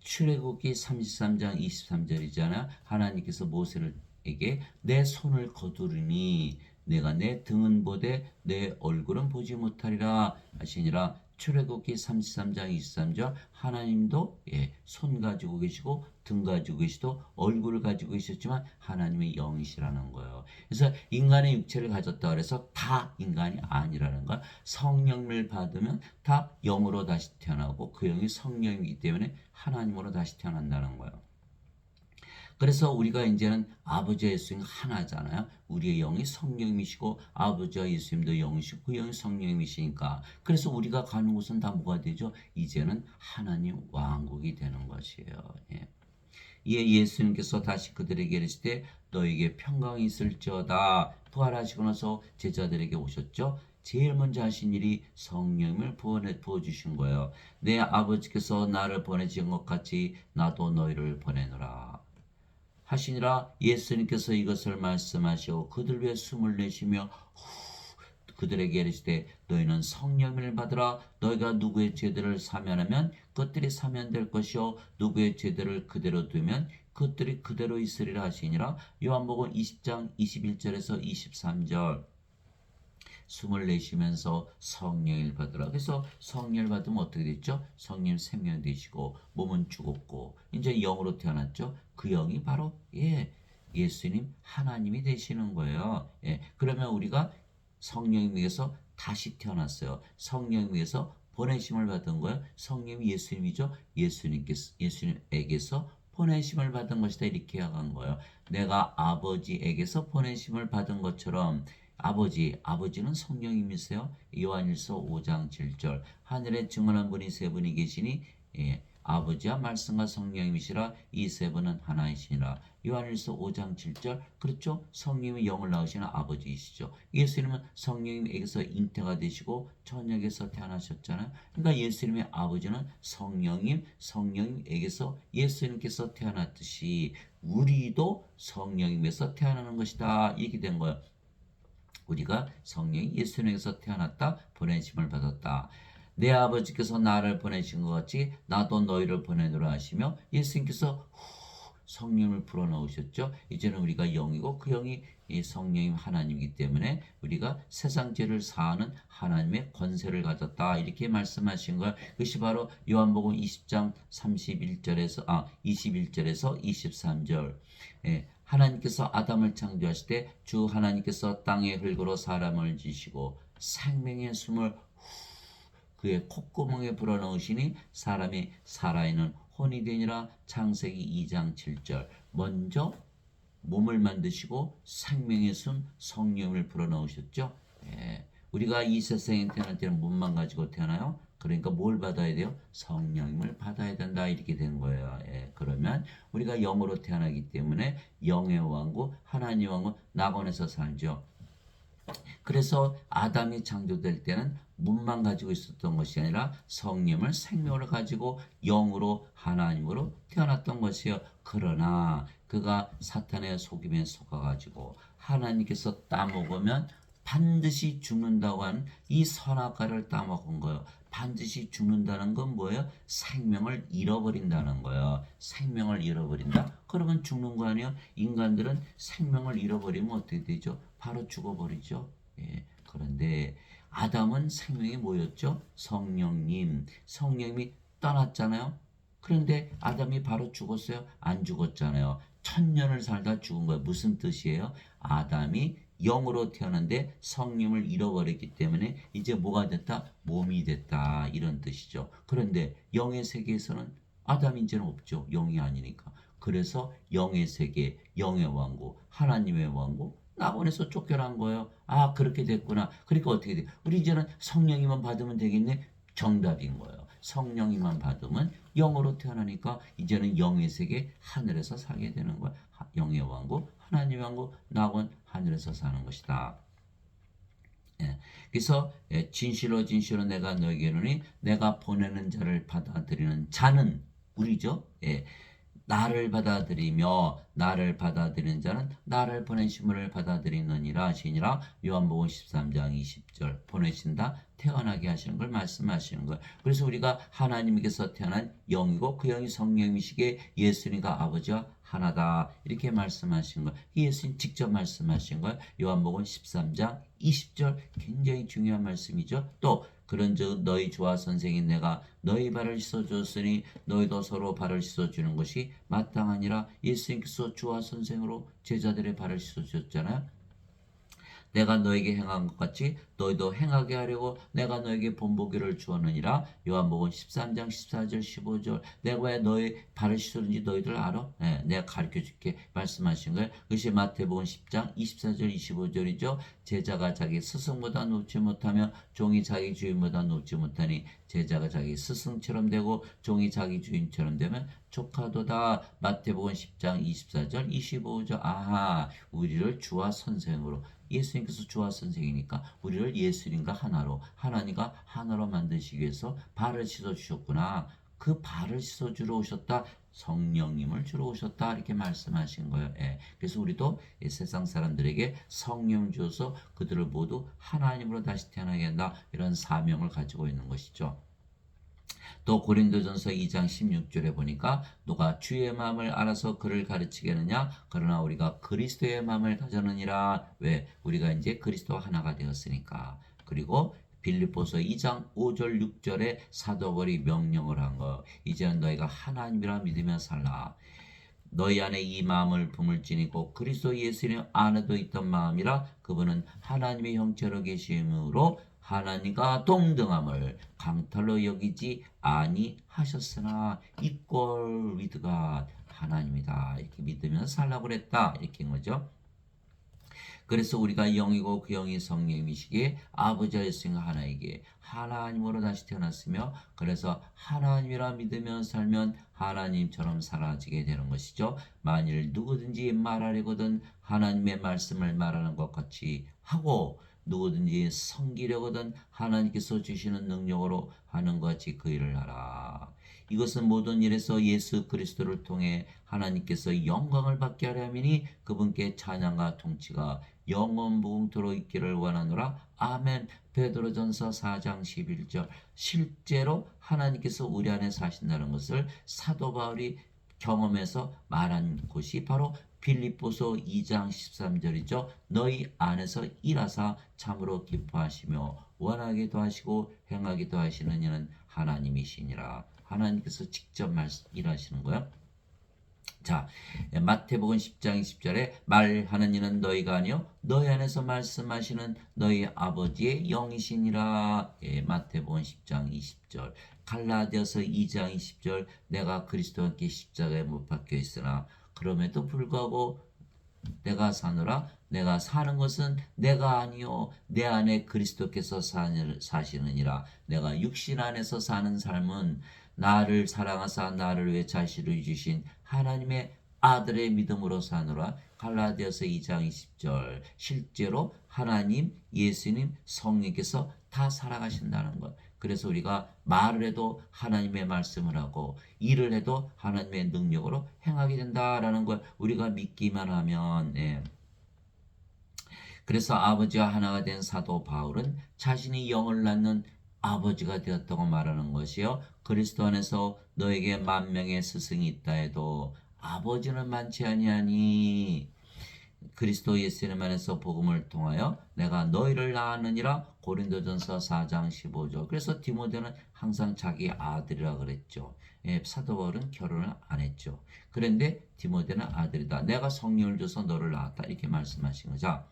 출애굽기 33장 23절이잖아요. 하나님께서 모세에게 내 손을 거두리니 내가 내 등은 보되 내 얼굴은 보지 못하리라 하시니라. 출애굽기 33장 23절 하나님도 손 가지고 계시고 등 가지고 계시고 얼굴을 가지고 계셨지만 하나님의 영이시라는 거예요. 그래서 인간의 육체를 가졌다 그래서 다 인간이 아니라는 거야. 성령을 받으면 다 영으로 다시 태어나고 그 영이 성령이기 때문에 하나님으로 다시 태어난다는 거예요. 그래서 우리가 이제는 아버지와 예수님 하나잖아요. 우리의 영이 성령이시고 아버지와 예수님도 영이시고 그 영이 성령이시니까 그래서 우리가 가는 곳은 다 뭐가 되죠? 이제는 하나님 왕국이 되는 것이에요. 예. 이에 예수님께서 다시 그들에게 이르시되 너에게 평강이 있을지어다. 부활하시고 나서 제자들에게 오셨죠. 제일 먼저 하신 일이 성령을 부어주신 거예요. 내 아버지께서 나를 보내신 것 같이 나도 너희를 보내노라 하시니라. 예수님께서 이것을 말씀하시고 그들 위해 숨을 내쉬며 그들에게 이르시되 너희는 성령을 받으라. 너희가 누구의 죄들을 사면하면 그것들이 사면될 것이요 누구의 죄들을 그대로 두면 그것들이 그대로 있으리라 하시니라. 요한복음 20장 21절에서 23절 숨을 내쉬면서 성령을 받으라. 그래서 성령을 받으면 어떻게 됐죠? 성령 생명 되시고 몸은 죽었고 이제 영으로 태어났죠. 그 영이 바로 예수님 하나님이 되시는 거예요. 그러면 우리가 성령님에게서 다시 태어났어요. 성령님에게서 보내심을 받은 거예요. 성령이 예수님이죠. 예수님에게서 보내심을 받은 것이다. 이렇게 이야기한 거예요. 내가 아버지에게서 보내심을 받은 것처럼 아버지는 성령님이세요. 요한일서 5장 7절 하늘에 증언한 분이 세 분이 계시니 아버지와 말씀과 성령님이시라 이 세 분은 하나이시니라. 요한일서 5장 7절 그렇죠? 성령님이 영을 낳으시는 아버지이시죠. 예수님은 성령님에게서 잉태가 되시고 처녀에게서 태어나셨잖아요. 그러니까 예수님의 아버지는 성령님에게서 예수님께서 태어났듯이 우리도 성령님에서 태어나는 것이다. 이렇게 된 거예요. 우리가 성령이 예수님에게서 태어났다. 보내심을 받았다. 내 아버지께서 나를 보내신 것 같이 나도 너희를 보내노라 하시며 예수님께서 성령을 불어넣으셨죠. 이제는 우리가 영이고 그 영이 성령님 하나님이기 때문에 우리가 세상 죄를 사하는 하나님의 권세를 가졌다. 이렇게 말씀하신 거예요. 그것이 바로 요한복음 20장 21절에서 23절. 하나님께서 아담을 창조하실 때 주 하나님께서 땅의 흙으로 사람을 지시고 생명의 숨을 그의 콧구멍에 불어넣으시니 사람이 살아있는 혼이 되니라. 창세기 2장 7절. 먼저 몸을 만드시고 생명의 숨 성령을 불어넣으셨죠. 우리가 이 세상에 태어날 때는 몸만 가지고 태어나요. 그러니까 뭘 받아야 돼요? 성령님을 받아야 된다. 이렇게 된 거예요. 그러면 우리가 영으로 태어나기 때문에 영의 왕국 하나님 왕국 낙원에서 살죠. 그래서 아담이 창조될 때는 몸만 가지고 있었던 것이 아니라 성령을 생명을 가지고 영으로 하나님으로 태어났던 것이에요. 그러나 그가 사탄의 속임에 속아가지고 하나님께서 따먹으면 반드시 죽는다고 하는 이 선악과를 따먹은 거예요. 반드시 죽는다는 건 뭐예요? 생명을 잃어버린다는 거예요. 생명을 잃어버린다? 그러면 죽는 거 아니에요? 인간들은 생명을 잃어버리면 어떻게 되죠? 바로 죽어버리죠. 그런데 아담은 생명이 뭐였죠? 성령님이 떠났잖아요. 그런데 아담이 바로 죽었어요? 안 죽었잖아요. 1000년을 살다 죽은 거예요. 무슨 뜻이에요? 아담이 영으로 태어났는데 성령을 잃어버렸기 때문에 이제 뭐가 됐다? 몸이 됐다. 이런 뜻이죠. 그런데 영의 세계에서는 아담이 이제는 없죠. 영이 아니니까. 그래서 영의 세계, 영의 왕국, 하나님의 왕국, 낙원에서 쫓겨난 거예요. 아, 그렇게 됐구나. 그러니까 어떻게 돼? 우리 이제는 성령이만 받으면 되겠네? 정답인 거예요. 성령이만 받으면 영으로 태어나니까 이제는 영의 세계 하늘에서 살게 되는 거야. 영의 왕국, 하나님의 왕국, 낙원 하늘에서 사는 것이다. 그래서 진실로 내가 너에게 이르노니 내가 보내는 자를 받아들이는 자는 우리죠. 나를 받아들이는 자는 나를 보내심을 받아들이느니라 하시니라. 요한복음 13장 20절. 보내신다 태어나게 하시는 걸 말씀하시는 거예요. 그래서 우리가 하나님께서 태어난 영이고 그 영이 성령이시기에 예수님과 아버지와 하나다. 이렇게 말씀하신 거예요. 예수님 직접 말씀하신 거예요. 요한복음 13장 20절. 굉장히 중요한 말씀이죠. 또 그런즉 너희 주와 선생이 내가 너희 발을 씻어주었으니 너희도 서로 발을 씻어주는 것이 마땅하니라. 예수님께서 주와 선생으로 제자들의 발을 씻어주셨잖아요. 내가 너에게 행한 것 같이 너희도 행하게 하려고 내가 너에게 본보기를 주었느니라. 요한복음 13장 14절 15절. 내가 왜 너희 발을 씻었는지 너희들 알아? 내가 가르쳐줄게 말씀하신 거예요. 그것이 마태복음 10장 24절 25절이죠. 제자가 자기 스승보다 높지 못하며 종이 자기 주인보다 높지 못하니 제자가 자기 스승처럼 되고 종이 자기 주인처럼 되면 조카도다. 마태복음 10장 24절 25절. 아하, 우리를 주와 선생으로, 예수님께서 주와 선생이니까 우리를 예수님과 하나로, 하나님과 하나로 만드시기 위해서 발을 씻어주셨구나. 그 발을 씻어주러 오셨다. 성령님을 주러 오셨다. 이렇게 말씀하신 거예요. 그래서 우리도 세상 사람들에게 성령 주어서 그들을 모두 하나님으로 다시 태어나게 한다. 이런 사명을 가지고 있는 것이죠. 또 고린도전서 2장 16절에 보니까 누가 주의 마음을 알아서 그를 가르치겠느냐? 그러나 우리가 그리스도의 마음을 가졌느니라. 왜? 우리가 이제 그리스도와 하나가 되었으니까. 그리고 빌립보서 2장 5절 6절에 사도 바울이 명령을 한 거. 이제는 너희가 하나님이라 믿으며 살라. 너희 안에 이 마음을 품을지니고 그리스도 예수님 안에도 있던 마음이라. 그분은 하나님의 형체로 계심으로 하나님과 동등함을 강탈로 여기지 아니하셨으나 equal with God, 하나님이다 이렇게 믿으면 살라고 그랬다 이렇게 한 거죠. 그래서 우리가 영이고 그 영이 성령이시기에 아버지와 예수님 하나이기에 하나님으로 다시 태어났으며, 그래서 하나님이라 믿으며 살면 하나님처럼 사라지게 되는 것이죠. 만일 누구든지 말하려거든 하나님의 말씀을 말하는 것 같이 하고 누구든지 섬기려거든 하나님께서 주시는 능력으로 하는 것 같이 그 일을 하라. 이것은 모든 일에서 예수 그리스도를 통해 하나님께서 영광을 받게 하려 함이니 그분께 찬양과 통치가 영원무궁토록 있기를 원하노라. 아멘. 베드로전서 4장 11절. 실제로 하나님께서 우리 안에 사신다는 것을 사도 바울이 경험해서 말한 곳이 바로 빌립보서 2장 13절이죠. 너희 안에서 일하사 참으로 기뻐하시며 원하기도 하시고 행하기도 하시는 이는 하나님이시니라. 하나님께서 직접 일하시는 거예요. 자, 마태복음 10장 20절에 말하는 이는 너희가 아니요 너희 안에서 말씀하시는 너희 아버지의 영이시니라. 마태복음 10장 20절. 갈라디아서 2장 20절. 내가 그리스도와 함께 십자가에 못 박혀 있으나 그럼에도 불구하고 내가 사노라. 내가 사는 것은 내가 아니요 내 안에 그리스도께서 사시느니라. 내가 육신 안에서 사는 삶은 나를 사랑하사 나를 위해 자신을 주신 하나님의 아들의 믿음으로 사노라. 갈라디아서 2장 20절. 실제로 하나님, 예수님, 성령께서 다 살아가신다는 것. 그래서 우리가 말을 해도 하나님의 말씀을 하고 일을 해도 하나님의 능력으로 행하게 된다라는 걸 우리가 믿기만 하면, 그래서 아버지와 하나가 된 사도 바울은 자신이 영을 낳는 아버지가 되었다고 말하는 것이요. 그리스도 안에서 너에게 만명의 스승이 있다 해도 아버지는 많지 아니하니 그리스도 예수님 안에서 복음을 통하여 내가 너희를 낳았느니라. 고린도전서 4장 15절. 그래서 디모데는 항상 자기 아들이라 그랬죠. 사도 바울은 결혼을 안 했죠. 그런데 디모데는 아들이다. 내가 성령을 줘서 너를 낳았다. 이렇게 말씀하신 거죠.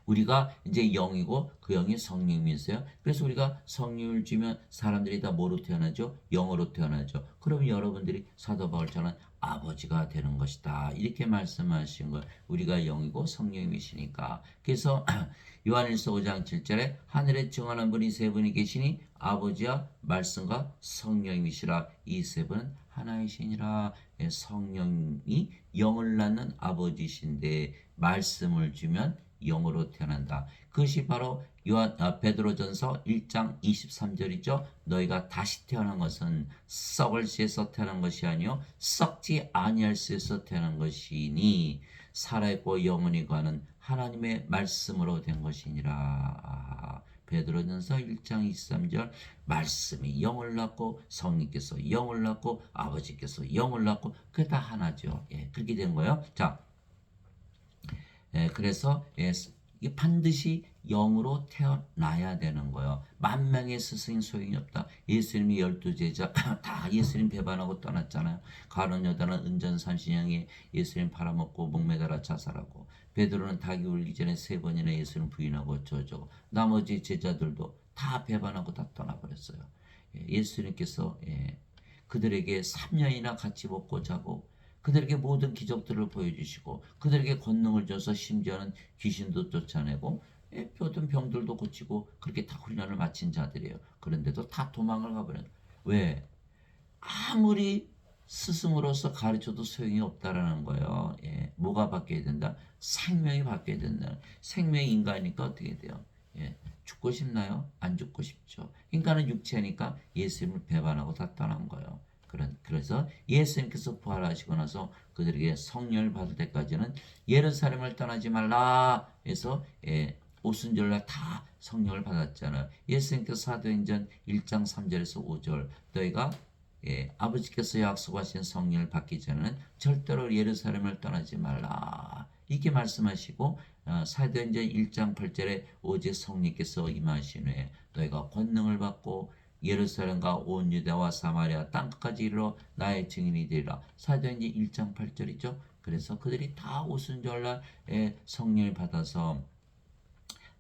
우리가 이제 영이고 그 영이 성령이 있어요. 그래서 우리가 성령을 주면 사람들이 다 뭐로 태어나죠? 영으로 태어나죠. 그러면 여러분들이 사도 바울처럼 아버지가 되는 것이다. 이렇게 말씀하신 거. 우리가 영이고 성령이시니까. 그래서 요한일서 5장 7절에 하늘에 증언한 분이 세 분이 계시니 아버지와 말씀과 성령이시라. 이 세 분은 하나이시니라. 성령이 영을 낳는 아버지신데 말씀을 주면 영으로 태어난다. 그것이 바로 베드로전서 1장 23절이죠. 너희가 다시 태어난 것은 썩을 씨에서 태어난 것이 아니요 썩지 아니할 씨에서 태어난 것이니 살아있고 영원히 가는 하나님의 말씀으로 된 것이니라. 베드로전서 1장 23절. 말씀이 영을 낳고 성령께서 영을 낳고 아버지께서 영을 낳고 그게 다 하나죠. 그렇게 된 거예요. 자, 그래서 이게 반드시 영으로 태어나야 되는 거예요. 만명의 스승 소용이 없다. 예수님이 12제자 다 예수님 배반하고 떠났잖아요. 가룟 여다는 은전 30년에 예수님 팔아먹고 목매달아 자살하고, 베드로는 닭이 울기 전에 3번이나 예수님 부인하고 저저고, 나머지 제자들도 다 배반하고 다 떠나버렸어요. 예수님께서 그들에게 3년이나 같이 먹고 자고 그들에게 모든 기적들을 보여주시고 그들에게 권능을 줘서 심지어는 귀신도 쫓아내고 모든 병들도 고치고 그렇게 다 훈련을 마친 자들이에요. 그런데도 다 도망을 가버려요. 왜? 아무리 스승으로서 가르쳐도 소용이 없다라는 거예요. 뭐가 바뀌어야 된다? 생명이 바뀌어야 된다. 생명이 인간이니까 어떻게 돼요? 죽고 싶나요? 안 죽고 싶죠. 인간은 육체니까 예수님을 배반하고 다 떠난 거예요. 그래서 예수님께서 부활하시고 나서 그들에게 성령을 받을 때까지는 예루살렘을 떠나지 말라 해서 오순절날 다 성령을 받았잖아요. 예수님께서 사도행전 1장 3절에서 5절 너희가 아버지께서 약속하신 성령을 받기 전에는 절대로 예루살렘을 떠나지 말라. 이렇게 말씀하시고 사도행전 1장 8절에 오직 성령께서 임하신 후에 너희가 권능을 받고 예루살렘과 온 유대와 사마리아 땅끝까지 이르러 나의 증인이 되리라. 사도행전 1장 8절이죠. 그래서 그들이 다 오순절날 성령을 받아서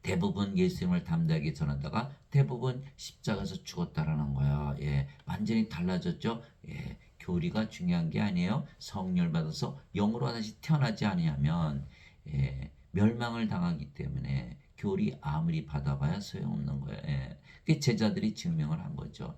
대부분 예수님을 담대하게 전하다가 대부분 십자가에서 죽었다라는 거야. 완전히 달라졌죠. 교리가 중요한 게 아니에요. 성령을 받아서 영으로 다시 태어나지 아니하면 멸망을 당하기 때문에 교리 아무리 받아봐야 소용없는 거예요. 그 제자들이 증명을 한 거죠.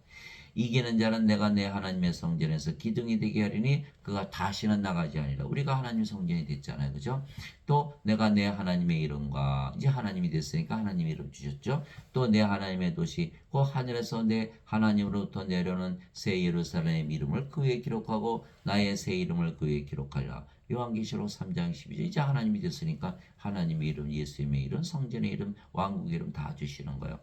이기는 자는 내가 내 하나님의 성전에서 기둥이 되게 하리니 그가 다시는 나가지 아니라. 우리가 하나님 성전이 됐잖아요. 그죠? 또 내가 내 하나님의 이름과 이제 하나님이 됐으니까 하나님 이름 주셨죠. 또 내 하나님의 도시 그 하늘에서 내 하나님으로부터 내려오는 새 예루살렘의 이름을 그 위에 기록하고 나의 새 이름을 그 위에 기록하리라. 요한계시록 3장 12절. 이제 하나님이 됐으니까 하나님의 이름, 예수님의 이름, 성전의 이름, 왕국의 이름 다 주시는 거예요.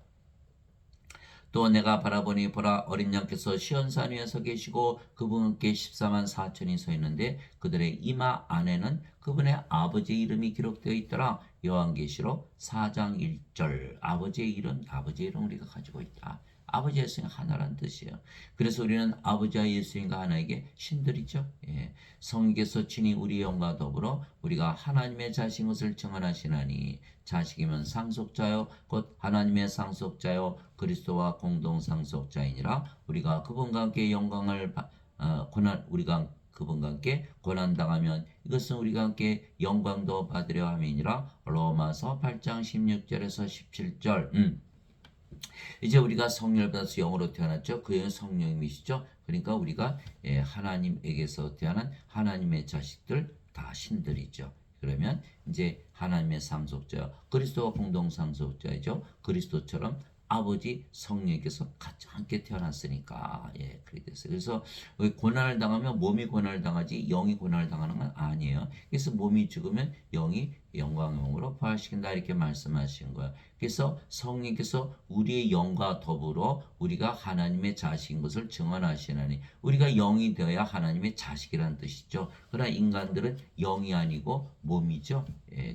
또 내가 바라보니 보라 어린 양께서 시온산 위에 서 계시고 그분께 14만 4천이 서 있는데 그들의 이마 안에는 그분의 아버지의 이름이 기록되어 있더라. 요한계시록 4장 1절. 아버지의 이름 우리가 가지고 있다. 아버지 예수님 하나란 뜻이에요. 그래서 우리는 아버지와 예수님과 하나에게 신들이죠. 성령께서 친히 우리의 영과 더불어 우리가 하나님의 자식인 것을 증언하시나니 자식이면 상속자요 곧 하나님의 상속자요 그리스도와 공동 상속자이니라. 우리가 그분과 함께 영광을 우리가 그분과 함께 고난당하면 이것은 우리가 함께 영광도 받으려 함이니라. 로마서 8장 16절에서 17절. 이제 우리가 성령을 받아서 영으로 태어났죠. 그 영은 성령님이시죠. 그러니까 우리가 하나님에게서 태어난 하나님의 자식들 다 신들이죠. 그러면 이제 하나님의 상속자, 그리스도와 공동 상속자이죠. 그리스도처럼 아버지 성령께서 같이 함께 태어났으니까 그렇게 됐어요. 그래서 고난을 당하면 몸이 고난을 당하지 영이 고난을 당하는 건 아니에요. 그래서 몸이 죽으면 영이 영광으로 부활시킨다 이렇게 말씀하신 거예요. 그래서 성령께서 우리의 영과 더불어 우리가 하나님의 자식인 것을 증언하시나니 우리가 영이 되어야 하나님의 자식이라는 뜻이죠. 그러나 인간들은 영이 아니고 몸이죠.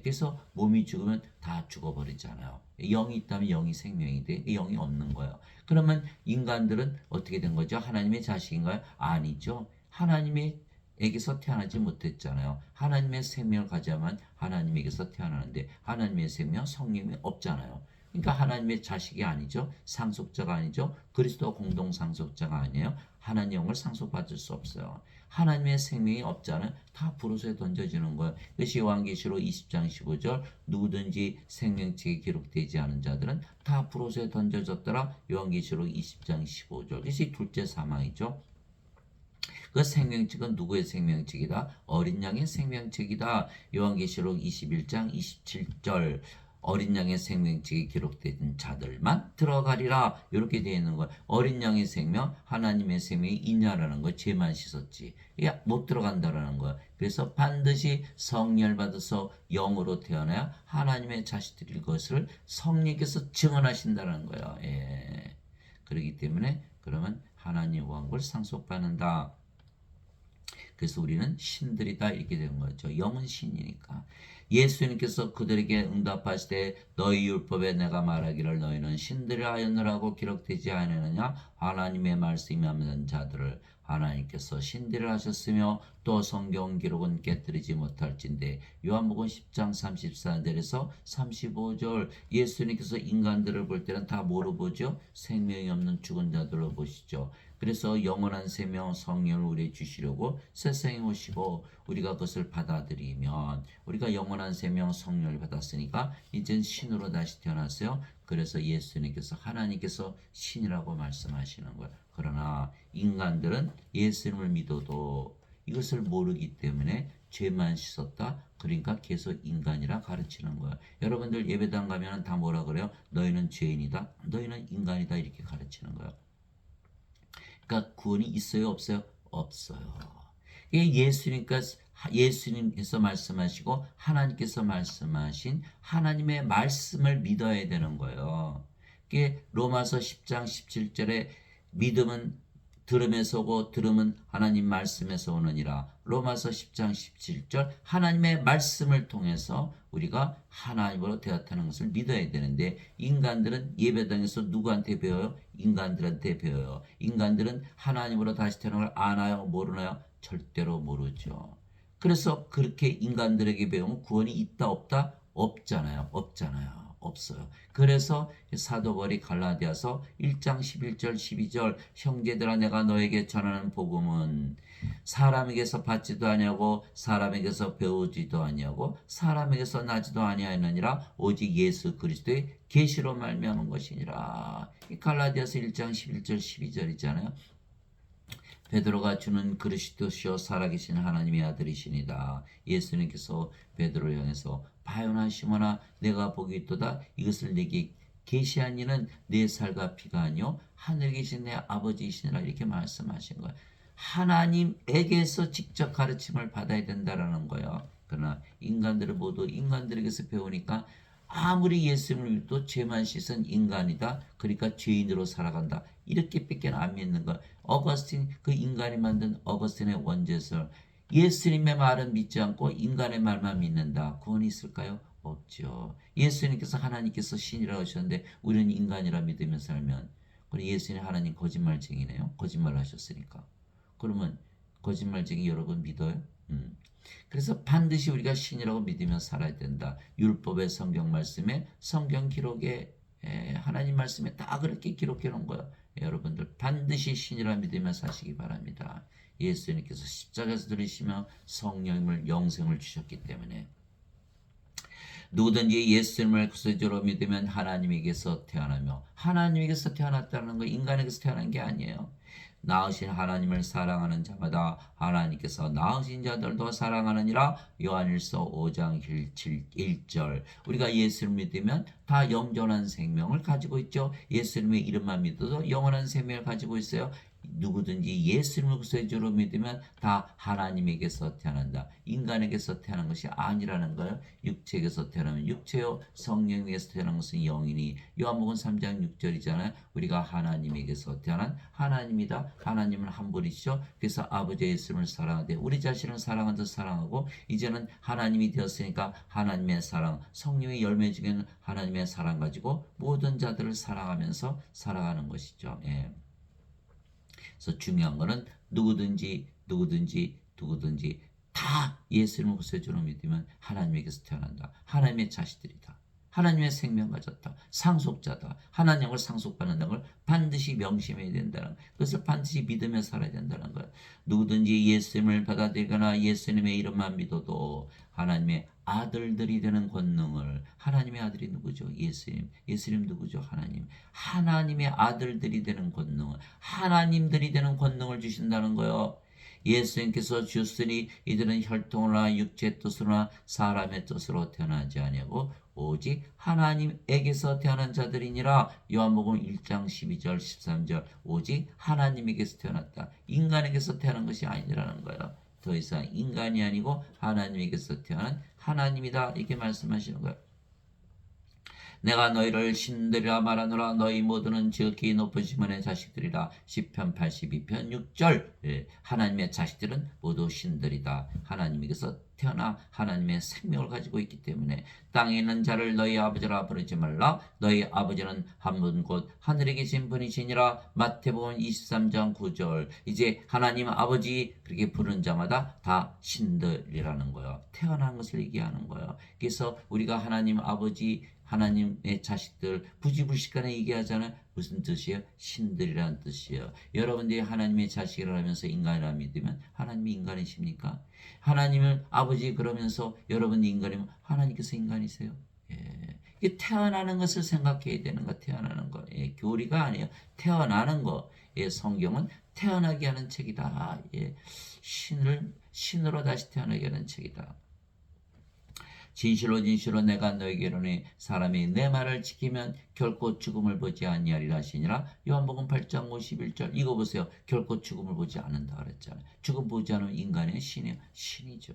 그래서 몸이 죽으면 다 죽어버리잖아요. 영이 있다면 영이 생명이 돼. 영이 없는 거예요. 그러면 인간들은 어떻게 된 거죠? 하나님의 자식인가요? 아니죠. 하나님에게서 태어나지 못했잖아요. 하나님의 생명을 가져야만 하나님에게서 태어나는데 하나님의 생명, 성령이 없잖아요. 그러니까 하나님의 자식이 아니죠. 상속자가 아니죠. 그리스도 공동 상속자가 아니에요. 하나님 영을 상속받을 수 없어요. 하나님의 생명이 없잖아요. 다 불옷에 던져지는 거예요. 그것이 요한계시록 20장 15절 누구든지 생명책에 기록되지 않은 자들은 다 불옷에 던져졌더라. 요한계시록 20장 15절. 그것이 둘째 사망이죠. 그 생명책은 누구의 생명책이다? 어린 양의 생명책이다. 요한계시록 21장 27절 어린 양의 생명책에 기록된 자들만 들어가리라. 이렇게 되어 있는 거예요. 어린 양의 생명, 하나님의 생명이 있냐라는 거 죄만 씻었지. 못 들어간다라는 거예요. 그래서 반드시 성령을 받아서 영으로 태어나야 하나님의 자식들일 것을 성령께서 증언하신다는 거예요. 그렇기 때문에 그러면 하나님 왕국을 상속받는다. 그래서 우리는 신들이다 이렇게 되는 거죠. 영은 신이니까. 예수님께서 그들에게 응답하시되 너희 율법에 내가 말하기를 너희는 신들이라 하였느라고 기록되지 않았느냐. 하나님의 말씀이 없는 자들을 하나님께서 신들이라 하셨으며 또 성경 기록은 깨뜨리지 못할진대. 요한복음 10장 34절에서 35절 예수님께서 인간들을 볼 때는 다 뭐로 보죠? 생명이 없는 죽은 자들로 보시죠. 그래서 영원한 생명 성령을 우리에게 주시려고 세상에 오시고 우리가 그것을 받아들이면 우리가 영원한 생명 성령을 받았으니까 이젠 신으로 다시 태어났어요. 그래서 예수님께서 하나님께서 신이라고 말씀하시는 거예요. 그러나 인간들은 예수님을 믿어도 이것을 모르기 때문에 죄만 씻었다. 그러니까 계속 인간이라 가르치는 거예요. 여러분들 예배당 가면 다 뭐라 그래요? 너희는 죄인이다. 너희는 인간이다. 이렇게 가르치는 거예요. 그러니까 구원이 있어요? 없어요? 없어요. 예수님께서 예수님께서 말씀하시고 하나님께서 말씀하신 하나님의 말씀을 믿어야 되는 거예요. 그게 로마서 10장 17절에 믿음은 들음에서 오고 들음은 하나님 말씀에서 오느니라. 로마서 10장 17절 하나님의 말씀을 통해서 우리가 하나님으로 대화하는 것을 믿어야 되는데 인간들은 예배당에서 누구한테 배워요? 인간들한테 배워요. 인간들은 하나님으로 다시 태어난 걸 아나요? 모르나요? 절대로 모르죠. 그래서 그렇게 인간들에게 배우면 구원이 있다 없다? 없잖아요. 없잖아요. 없어요. 그래서 사도 바울이 갈라디아서 1장 11절 12절 형제들아 내가 너에게 전하는 복음은 사람에게서 받지도 아니하고 사람에게서 배우지도 아니하고 사람에게서 나지도 아니하느니라 오직 예수 그리스도의 계시로 말미암은 것이니라. 갈라디아서 1장 11절 12절이잖아요. 베드로가 주는 그리스도시요 살아계신 하나님의 아들이시니다. 예수님께서 베드로를 향해서 바요나 시몬아 내가 복이 있도다 이것을 내게 계시한 이는 내 살과 피가 아니요 하늘에 계신 내 아버지이시니라 이렇게 말씀하신 거예요. 하나님에게서 직접 가르침을 받아야 된다라는 거예요. 그러나 인간들은 모두 인간들에게서 배우니까 아무리 예수님을 믿어도 죄만 씻은 인간이다. 그러니까 죄인으로 살아간다. 이렇게밖에 안 믿는 거. 어거스틴 그 인간이 만든 어거스틴의 원죄설. 예수님의 말은 믿지 않고 인간의 말만 믿는다. 구원이 있을까요? 없죠. 예수님께서 하나님께서 신이라고 하셨는데 우리는 인간이라 믿으며 살면 그럼 예수님 하나님 거짓말쟁이네요. 거짓말 하셨으니까. 그러면 거짓말쟁이 여러분 믿어요? 그래서 반드시 우리가 신이라고 믿으며 살아야 된다. 율법의 성경 말씀에 성경 기록에 하나님 말씀에 다 그렇게 기록해 놓은 거예요. 여러분들 반드시 신이라 믿으며 사시기 바랍니다. 예수님께서 십자가에서 들으시며 성령님을 영생을 주셨기 때문에 누구든지 예수님을 구세주로 믿으면 하나님에게서 태어나며 하나님에게서 태어났다는 거 인간에게서 태어난 게 아니에요. 낳으신 하나님을 사랑하는 자마다 하나님께서 낳으신 자들도 사랑하느니라. 요한일서 5장 1절. 우리가 예수를 믿으면 다 영원한 생명을 가지고 있죠. 예수님의 이름만 믿어도 영원한 생명을 가지고 있어요. 누구든지 예수님을 구세주로 믿으면 다 하나님에게서 태어난다. 인간에게서 태어난 것이 아니라는 거예요. 육체에게서 태어나면 육체요, 성령에게서 태어난 것은 영이니. 요한복음 3장 6절이잖아요. 우리가 하나님에게서 태어난 하나님이다. 하나님은 한 분이시죠. 그래서 아버지 예수님을 사랑하되 우리 자신을 사랑한 듯 사랑하고 이제는 하나님이 되었으니까 하나님의 사랑, 성령의 열매 중에는 하나님의 사랑 가지고 모든 자들을 사랑하면서 살아가는 것이죠. 예. 그래서 중요한 거는 누구든지 다 예수님을 구세주로 믿으면 하나님에게서 태어난다. 하나님의 자식들이다. 하나님의 생명 가졌다. 상속자다. 하나님을 상속받는다는 걸 반드시 명심해야 된다는 그것을 반드시 믿으며 살아야 된다는 거예요. 누구든지 예수님을 받아들이거나 예수님의 이름만 믿어도 하나님의 아들들이 되는 권능을 하나님의 아들이 누구죠? 예수님 누구죠? 하나님의 아들들이 되는 권능을 하나님들이 되는 권능을 주신다는 거예요. 예수님께서 주셨으니 이들은 혈통으로나 육체의 뜻으로나 사람의 뜻으로 태어나지 아니하고 오직 하나님에게서 태어난 자들이니라. 요한복음 1장 12절 13절 오직 하나님에게서 태어났다. 인간에게서 태어난 것이 아니라는 거예요. 더 이상 인간이 아니고 하나님에게서 태어난 하나님이다 이렇게 말씀하시는 거예요. 내가 너희를 신들이라 말하노라. 너희 모두는 지극히 높으신 분의 자식들이라. 시편 82편 6절. 하나님의 자식들은 모두 신들이다. 하나님에게서 태어나 하나님의 생명을 가지고 있기 때문에 땅에 있는 자를 너희 아버지라 부르지 말라. 너희 아버지는 한 분 곧 하늘에 계신 분이시니라. 마태복음 23장 9절. 이제 하나님 아버지 그렇게 부르는 자마다 다 신들이라는 거예요. 태어난 것을 얘기하는 거예요. 그래서 우리가 하나님 아버지 하나님의 자식들 부지불식간에 얘기하잖아요. 무슨 뜻이에요? 신들이라는 뜻이에요. 여러분들이 하나님의 자식이라 하면서 인간이라 믿으면 하나님이 인간이십니까? 하나님을 아버지 그러면서 여러분이 인간이면 하나님께서 인간이세요? 예. 태어나는 것을 생각해야 되는 거. 태어나는 거. 예. 교리가 아니에요. 태어나는 거. 예. 성경은 태어나게 하는 책이다. 예. 신으로 다시 태어나게 하는 책이다. 진실로 진실로 내가 너에게 이르노니 사람이 내 말을 지키면 결코 죽음을 보지 아니하리라 하시니라. 요한복음 8장 51절. 이거 보세요. 결코 죽음을 보지 않는다 그랬잖아요. 죽음 보지 않으면 인간의 신이죠.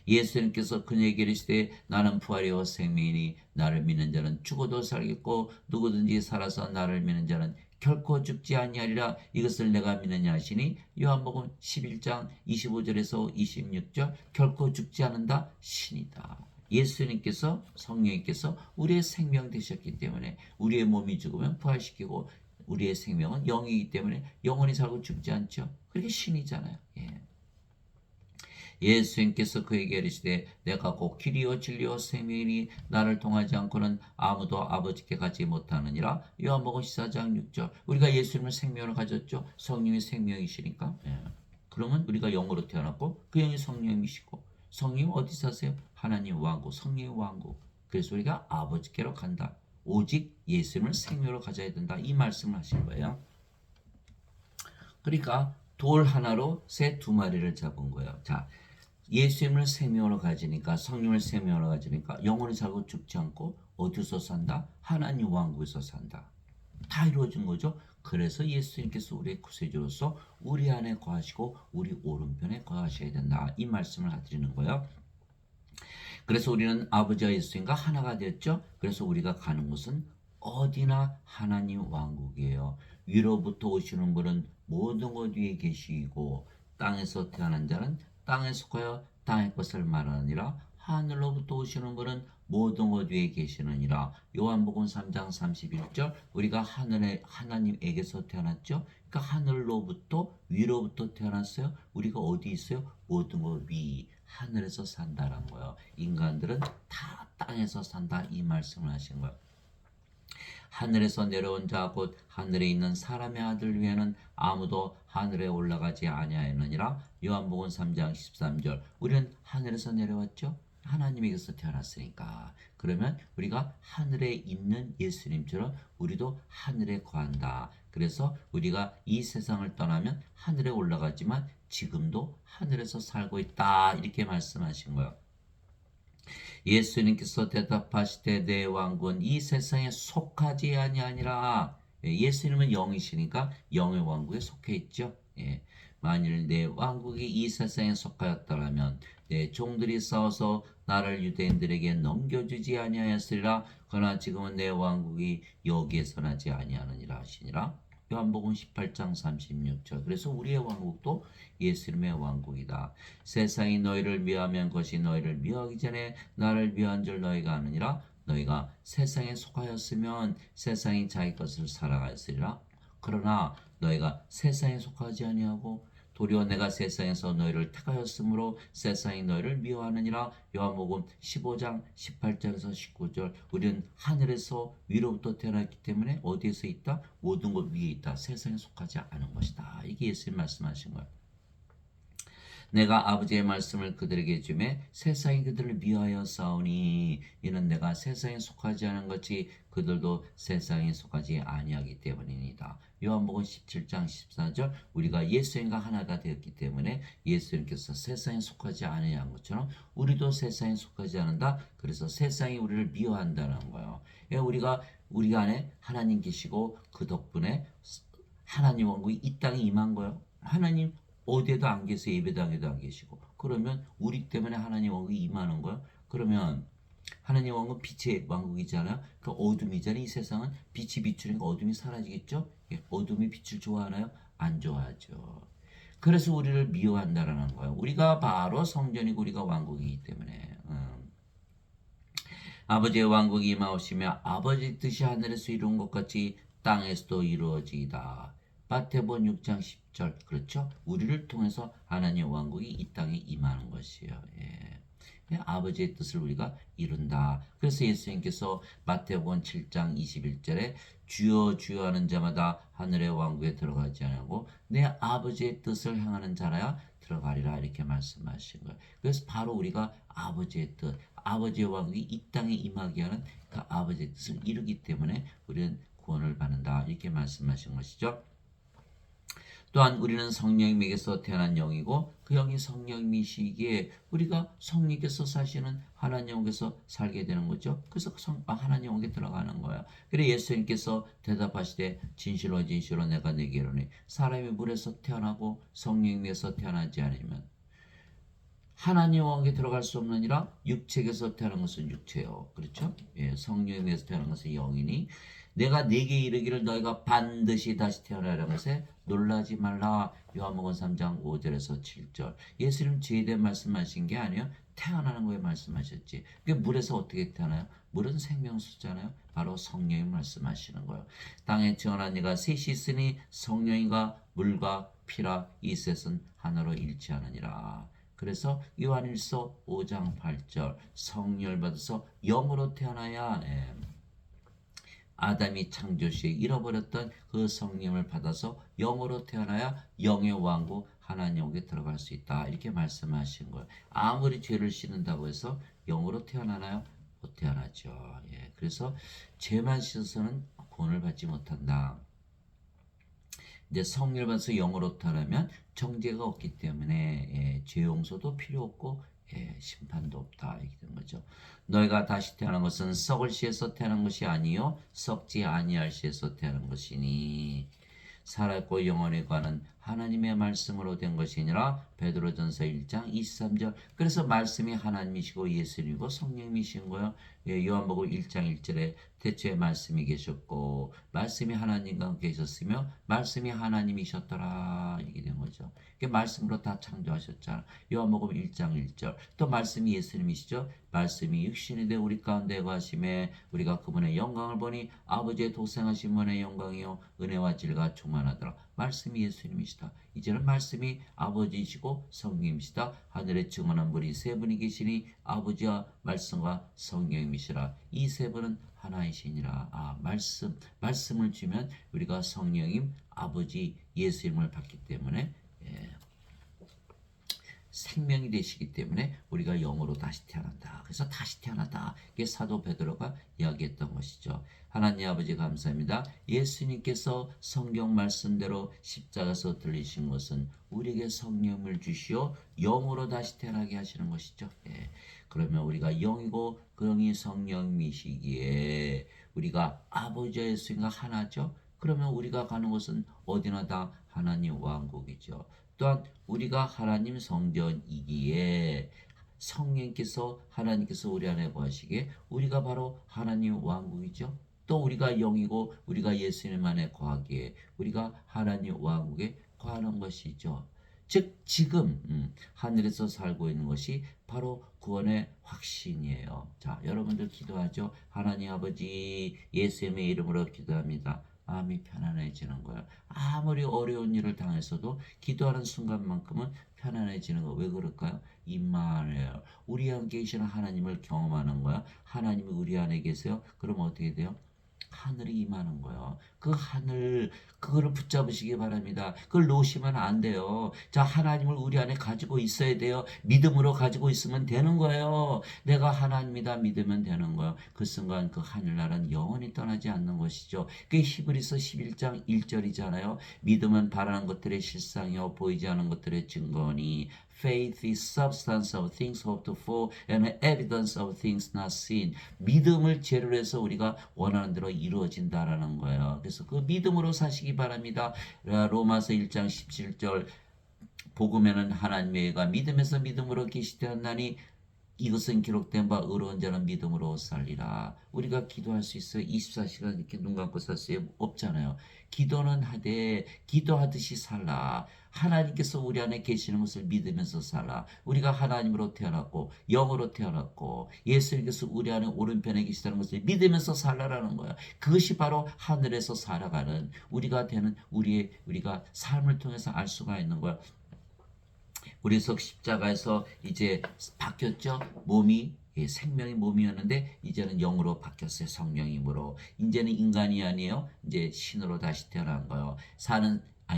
예수님께서 그에게 이르시되 나는 부활이요 생명이니 나를 믿는 자는 죽어도 살겠고 누구든지 살아서 나를 믿는 자는 결코 죽지 아니하리라. 이것을 내가 믿느냐 하시니 요한복음 11장 25절에서 26절. 결코 죽지 않는다 신이다. 예수님께서 성령님께서 우리의 생명 되셨기 때문에 우리의 몸이 죽으면 부활시키고 우리의 생명은 영이기 때문에 영원히 살고 죽지 않죠. 그렇게 신이잖아요. 예수님께서 그에게 이르시되 내가 곧 길이요 진리요 생명이니 나를 통하지 않고는 아무도 아버지께 가지 못하느니라. 요한복음 14장 6절. 우리가 예수님을 생명을 가졌죠. 성령이 생명이시니까. 그러면 우리가 영으로 태어났고 그 영이 성령이시고 성령이 어디 사세요? 하나님 왕국, 성령의 왕국. 그래서 우리가 아버지께로 간다. 오직 예수님을 생명으로 가져야 된다. 이 말씀을 하신 거예요. 그러니까 돌 하나로 새 두 마리를 잡은 거예요. 자, 예수님을 생명으로 가지니까 성령을 생명으로 가지니까 영원히 살고 죽지 않고 어디서 산다? 하나님 왕국에서 산다. 다 이루어진 거죠. 그래서 예수님께서 우리의 구세주로서 우리 안에 거하시고 우리 오른편에 거하셔야 된다. 이 말씀을 드리는 거예요. 그래서 우리는 아버지와 예수님과 하나가 되었죠. 그래서 우리가 가는 곳은 어디나 하나님 왕국이에요. 위로부터 오시는 분은 모든 것 위에 계시고 땅에서 태어난 자는 땅에 속하여 땅의 것을 말하느니라. 하늘로부터 오시는 분은 모든 것 위에 계시느니라. 요한복음 3장 31절. 우리가 하나님에게서 태어났죠. 그러니까 하늘로부터 위로부터 태어났어요. 우리가 어디 있어요? 모든 것 위, 하늘에서 산다라는 거예요. 인간들은 다 땅에서 산다 이 말씀을 하신 거예요. 하늘에서 내려온 자 곧 하늘에 있는 사람의 아들 위에는 아무도 하늘에 올라가지 아니하였느니라. 요한복음 3장 13절. 우리는 하늘에서 내려왔죠. 하나님에게서 태어났으니까. 그러면 우리가 하늘에 있는 예수님처럼 우리도 하늘에 거한다. 그래서 우리가 이 세상을 떠나면 하늘에 올라가지만 지금도 하늘에서 살고 있다. 이렇게 말씀하신 거예요. 예수님께서 대답하시되 내 왕국은 이 세상에 속하지 아니하니라. 예수님은 영이시니까 영의 왕국에 속해 있죠. 만일 내 왕국이 이 세상에 속하였더라면 내 종들이 싸워서 나를 유대인들에게 넘겨주지 아니하였으리라. 그러나 지금은 내 왕국이 여기에서 나지 아니하느니라 하시니라. 요한복음 18장 36절. 그래서 우리의 왕국도 예수님의 왕국이다. 세상이 너희를 미워하면 것이 너희를 미워하기 전에 나를 미워한 줄 너희가 아느니라. 너희가 세상에 속하였으면 세상이 자기 것을 사랑하였으리라. 그러나 너희가 세상에 속하지 아니하고 도리어 내가 세상에서 너희를 택하였으므로 세상이 너희를 미워하느니라. 요한복음 15장 18절에서 19절. 우리는 하늘에서 위로부터 태어났기 때문에 어디에서 있다? 모든 것 위에 있다. 세상에 속하지 않은 것이다. 이게 예수님 말씀하신 거예요. 내가 아버지의 말씀을 그들에게 주매 세상이 그들을 미워하여 싸우니 이는 내가 세상에 속하지 않은 것이 그들도 세상에 속하지 아니하기 때문이니이다. 요한복음 17장 14절. 우리가 예수님과 하나가 되었기 때문에 예수님께서 세상에 속하지 아니한 것처럼 우리도 세상에 속하지 않는다. 그래서 세상이 우리를 미워한다는 거예요. 우리 안에 하나님 계시고 그 덕분에 하나님 왕국이 이 땅에 임한 거예요. 하나님 어디에도 안 계세요. 예배당에도 안 계시고. 그러면 우리 때문에 하나님 왕국이 임하는 거예요. 그러면 하나님 왕국은 빛의 왕국이잖아요. 그 어둠이잖아요. 이 세상은 빛이 비추니까 어둠이 사라지겠죠. 어둠이 빛을 좋아하나요? 안 좋아하죠. 그래서 우리를 미워한다라는 거예요. 우리가 바로 성전이고 우리가 왕국이기 때문에. 아버지의 왕국이 임하오시며 아버지 뜻이 하늘에서 이룬 것 같이 땅에서도 이루어지이다. 마태복음 6장 10절. 그렇죠? 우리를 통해서 하나님의 왕국이 이 땅에 임하는 것이에요. 아버지의 뜻을 우리가 이룬다. 그래서 예수님께서 마태복음 7장 21절에 주여 주여 하는 자마다 하늘의 왕국에 들어가지 않고 내 아버지의 뜻을 행하는 자라야 들어가리라 이렇게 말씀하신 거예요. 그래서 바로 우리가 아버지의 뜻, 아버지의 왕국이 이 땅에 임하게 하는 그 아버지의 뜻을 이루기 때문에 우리는 구원을 받는다 이렇게 말씀하신 것이죠. 또한 우리는 성령님에게서 태어난 영이고 그 영이 성령님이시기에 우리가 성령께서 사시는 하나님께서 살게 되는 거죠. 그래서 하나님에게 들어가는 거야. 그래 예수님께서 대답하시되 진실로 진실로 내가 네게 이르노니 사람이 물에서 태어나고 성령님에서 태어나지 않으면 하나님 왕에 들어갈 수 없느니라. 육체에서 태어난 것은 육체요. 그렇죠? 예, 성령에서 태어난 것은 영이니 내가 네게 이르기를 너희가 반드시 다시 태어나라는 것에 놀라지 말라. 요한복음 3장 5절에서 7절. 예수님 죄에 대한 말씀하신 게 아니에요. 태어나는 거에 말씀하셨지. 그게 물에서 어떻게 태어나요? 물은 생명수잖아요. 바로 성령이 말씀하시는 거예요. 땅에 태어난 이가 셋이 있으니 성령이가 물과 피라 이 셋은 하나로 일치하느니라. 그래서 요한일서 5장 8절 성령을 받아서 영으로 태어나야 아담이 창조 시에 잃어버렸던 그 성령을 받아서 영으로 태어나야 영의 왕국 하나님에게 들어갈 수 있다. 이렇게 말씀하신 거예요. 아무리 죄를 씻는다고 해서 영으로 태어나나요? 못 태어나죠. 예, 그래서 죄만 씻어서는 구원을 받지 못한다. 이제 성령을 받아서 영으로 태어나면 정죄가 없기 때문에 죄 용서도 필요 없고 심판도 없다 이렇게 된 거죠. 너희가 다시 태어난 것은 썩을 씨에서 태어난 것이 아니요 썩지 아니할 씨에서 태어난 것이니 살았고 영원히 가는 하나님의 말씀으로 된 것이니라. 베드로전서 1장 23절. 그래서 말씀이 하나님이시고 예수님이고 성령이신 거예요. 요한복음 1장 1절에 태초에 말씀이 계셨고 말씀이 하나님과 함께 계셨으며 말씀이 하나님이셨더라 이렇게 된 거죠. 말씀으로 다 창조하셨잖아. 요한복음 1장 1절. 또 말씀이 예수님이시죠. 말씀이 육신이 되 우리 가운데 거하심에 우리가 그분의 영광을 보니 아버지의 독생하신 분의 영광이요 은혜와 질과 충만하더라. 말씀이 예수님이시다. 이제는 말씀이 아버지이시고 성령이시다. 하늘에 증언한 분이 세 분이 계시니 아버지와 말씀과 성령이시라. 이 세 분은 하나이시니라. 말씀을 주면 우리가 성령님 아버지 예수님을 받기 때문에 생명이 되시기 때문에 우리가 영으로 다시 태어난다. 그래서 다시 태어났다. 이게 사도 베드로가 이야기했던 것이죠. 하나님 아버지 감사합니다. 예수님께서 성경 말씀대로 십자가에서 들리신 것은 우리에게 성령을 주시어 영으로 다시 태어나게 하시는 것이죠. 그러면 우리가 영이고 그 영이 성령이시기에 우리가 아버지와 예수님과 하나죠. 그러면 우리가 가는 곳은 어디나 다 하나님 왕국이죠. 또한 우리가 하나님 성전이기에 성령께서 하나님께서 우리 안에 거하시기에 우리가 바로 하나님 왕국이죠. 또 우리가 영이고 우리가 예수님 안에 거하기에 우리가 하나님 왕국에 거하는 것이죠. 즉 지금 하늘에서 살고 있는 것이 바로 구원의 확신이에요. 자, 여러분들 기도하죠. 하나님 아버지 예수님의 이름으로 기도합니다. 마음이 편안해지는 거예요. 아무리 어려운 일을 당했어도 기도하는 순간만큼은 편안해지는 거. 왜 그럴까요? 임마누엘, 우리 안에 계시는 하나님을 경험하는 거야. 하나님이 우리 안에 계세요. 그럼 어떻게 돼요? 하늘이 임하는 거예요. 그 하늘, 그거를 붙잡으시기 바랍니다. 그걸 놓으시면 안 돼요. 자, 하나님을 우리 안에 가지고 있어야 돼요. 믿음으로 가지고 있으면 되는 거예요. 내가 하나님이다 믿으면 되는 거예요. 그 순간 그 하늘나라는 영원히 떠나지 않는 것이죠. 그게 히브리서 11장 1절이잖아요. 믿음은 바라는 것들의 실상이요 보이지 않는 것들의 증거니 Faith is substance of things hoped for and evidence of things not seen. 믿음을 재료로 해서 우리가 원하는 대로 이루어진다라는 거예요. 그래서 그 믿음으로 사시기 바랍니다. 로마서 1장 17절 복음에는 하나님의 의가 믿음에서 믿음으로 계시되었나니 이것은 기록된 바 의로운 자는 믿음으로 살리라. 우리가 기도할 수 있어요. 24시간 이렇게 눈 감고 살 수 없잖아요. 기도는 하되 기도하듯이 살라. 하나님께서 우리 안에 계시는 것을 믿으면서 살아. 우리가 하나님으로 태어났고 영으로 태어났고 예수님께서 우리 안에 오른편에 계시다는 것을 믿으면서 살라라는 거야. 그것이 바로 하늘에서 살아가는 우리가 되는 우리가 삶을 통해서 알 수가 있는 거야. 우리 속 십자가에서 이제 바뀌었죠. 몸이 생명의 몸이었는데 이제는 영으로 바뀌었어요. 성령임으로. 이제는 인간이 아니에요. 이제 신으로 다시 태어난 거예요.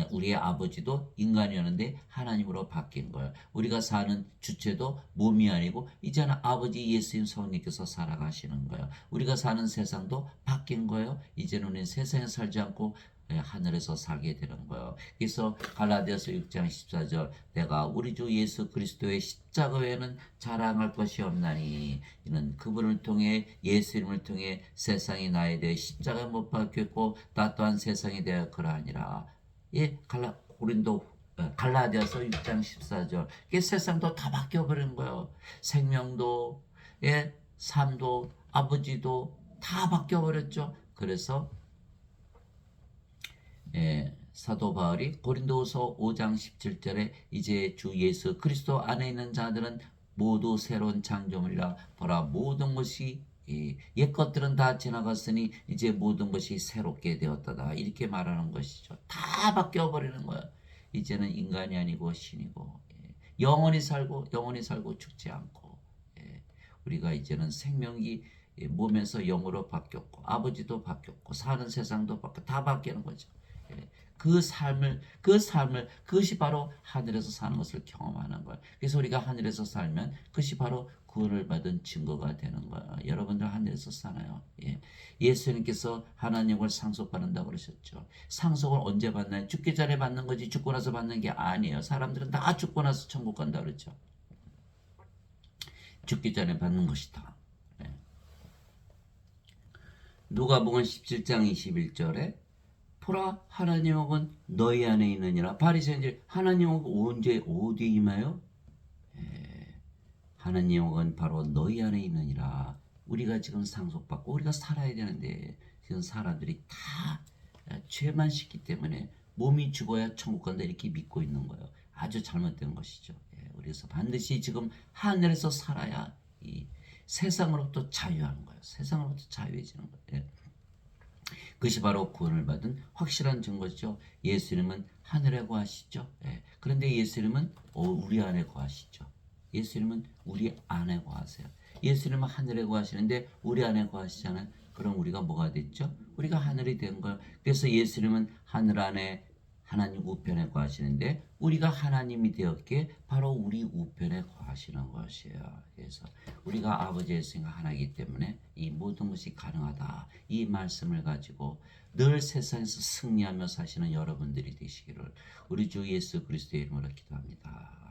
우리의 아버지도 인간이었는데 하나님으로 바뀐 거예요. 우리가 사는 주체도 몸이 아니고 이제는 아버지 예수님 성령께서 살아가시는 거예요. 우리가 사는 세상도 바뀐 거예요. 이제는 우리는 세상에 살지 않고 하늘에서 살게 되는 거예요. 그래서 갈라디아서 6장 14절 내가 우리 주 예수 그리스도의 십자가 외에는 자랑할 것이 없나니 이는 그분을 통해 예수 이름을 통해 세상이 나에 대해 십자가에 못 박혔고 나 또한 세상에 대하여 그러하니라. 예, 갈라디아서 6장 14절. 이게 세상도 다 바뀌어버린 거예요. 생명도, 예, 삶도, 아버지도 다 바뀌어버렸죠. 그래서 사도 바울이 고린도후서 5장 17절에 이제 주 예수 그리스도 안에 있는 자들은 모두 새로운 창조물이라 보라 모든 것이 옛 것들은 다 지나갔으니 이제 모든 것이 새롭게 되었다 이렇게 말하는 것이죠. 다 바뀌어 버리는 거예요. 이제는 인간이 아니고 신이고 영원히 살고 죽지 않고 우리가 이제는 생명이 몸에서 영으로 바뀌었고 아버지도 바뀌었고 사는 세상도 바뀌고 다 바뀌는 거죠. 그 삶을 그것이 바로 하늘에서 사는 것을 경험하는 거예요. 그래서 우리가 하늘에서 살면 그것이 바로 구원을 받은 증거가 되는 거예요. 여러분들 하늘에서 사나요? 예수님께서 하나님을 상속받는다고 그러셨죠. 상속을 언제 받나요? 죽기 전에 받는 거지 죽고 나서 받는 게 아니에요. 사람들은 다 죽고 나서 천국 간다 그랬죠. 죽기 전에 받는 것이다. 누가복음 17장 21절에 보라 하나님의 복은 너희 안에 있느니라. 바리새인들 하나님의 복은 언제 어디 임하여? 하나님의 복은 바로 너희 안에 있느니라. 우리가 지금 상속받고 우리가 살아야 되는데 지금 사람들이 다 죄만 씻기 때문에 몸이 죽어야 천국 간다 이렇게 믿고 있는 거예요. 아주 잘못된 것이죠. 그래서 반드시 지금 하늘에서 살아야 이 세상으로부터 자유하는 거예요. 세상으로부터 자유해지는 거예요. 그것이 바로 구원을 받은 확실한 증거죠. 예수님은 하늘에 거하시죠. 그런데 예수님은 우리 안에 거하시죠. 예수님은 우리 안에 거하세요. 예수님은 하늘에 거하시는데 우리 안에 거하시잖아요. 그럼 우리가 뭐가 됐죠? 우리가 하늘이 된 거예요. 그래서 예수님은 하늘 안에 하나님 우편에 거하시는데 우리가 하나님이 되었기에 바로 우리 우편에 거하시는 것이에요. 그래서 우리가 아버지 예수님과 하나이기 때문에 이 모든 것이 가능하다. 이 말씀을 가지고 늘 세상에서 승리하며 사시는 여러분들이 되시기를 우리 주 예수 그리스도의 이름으로 기도합니다.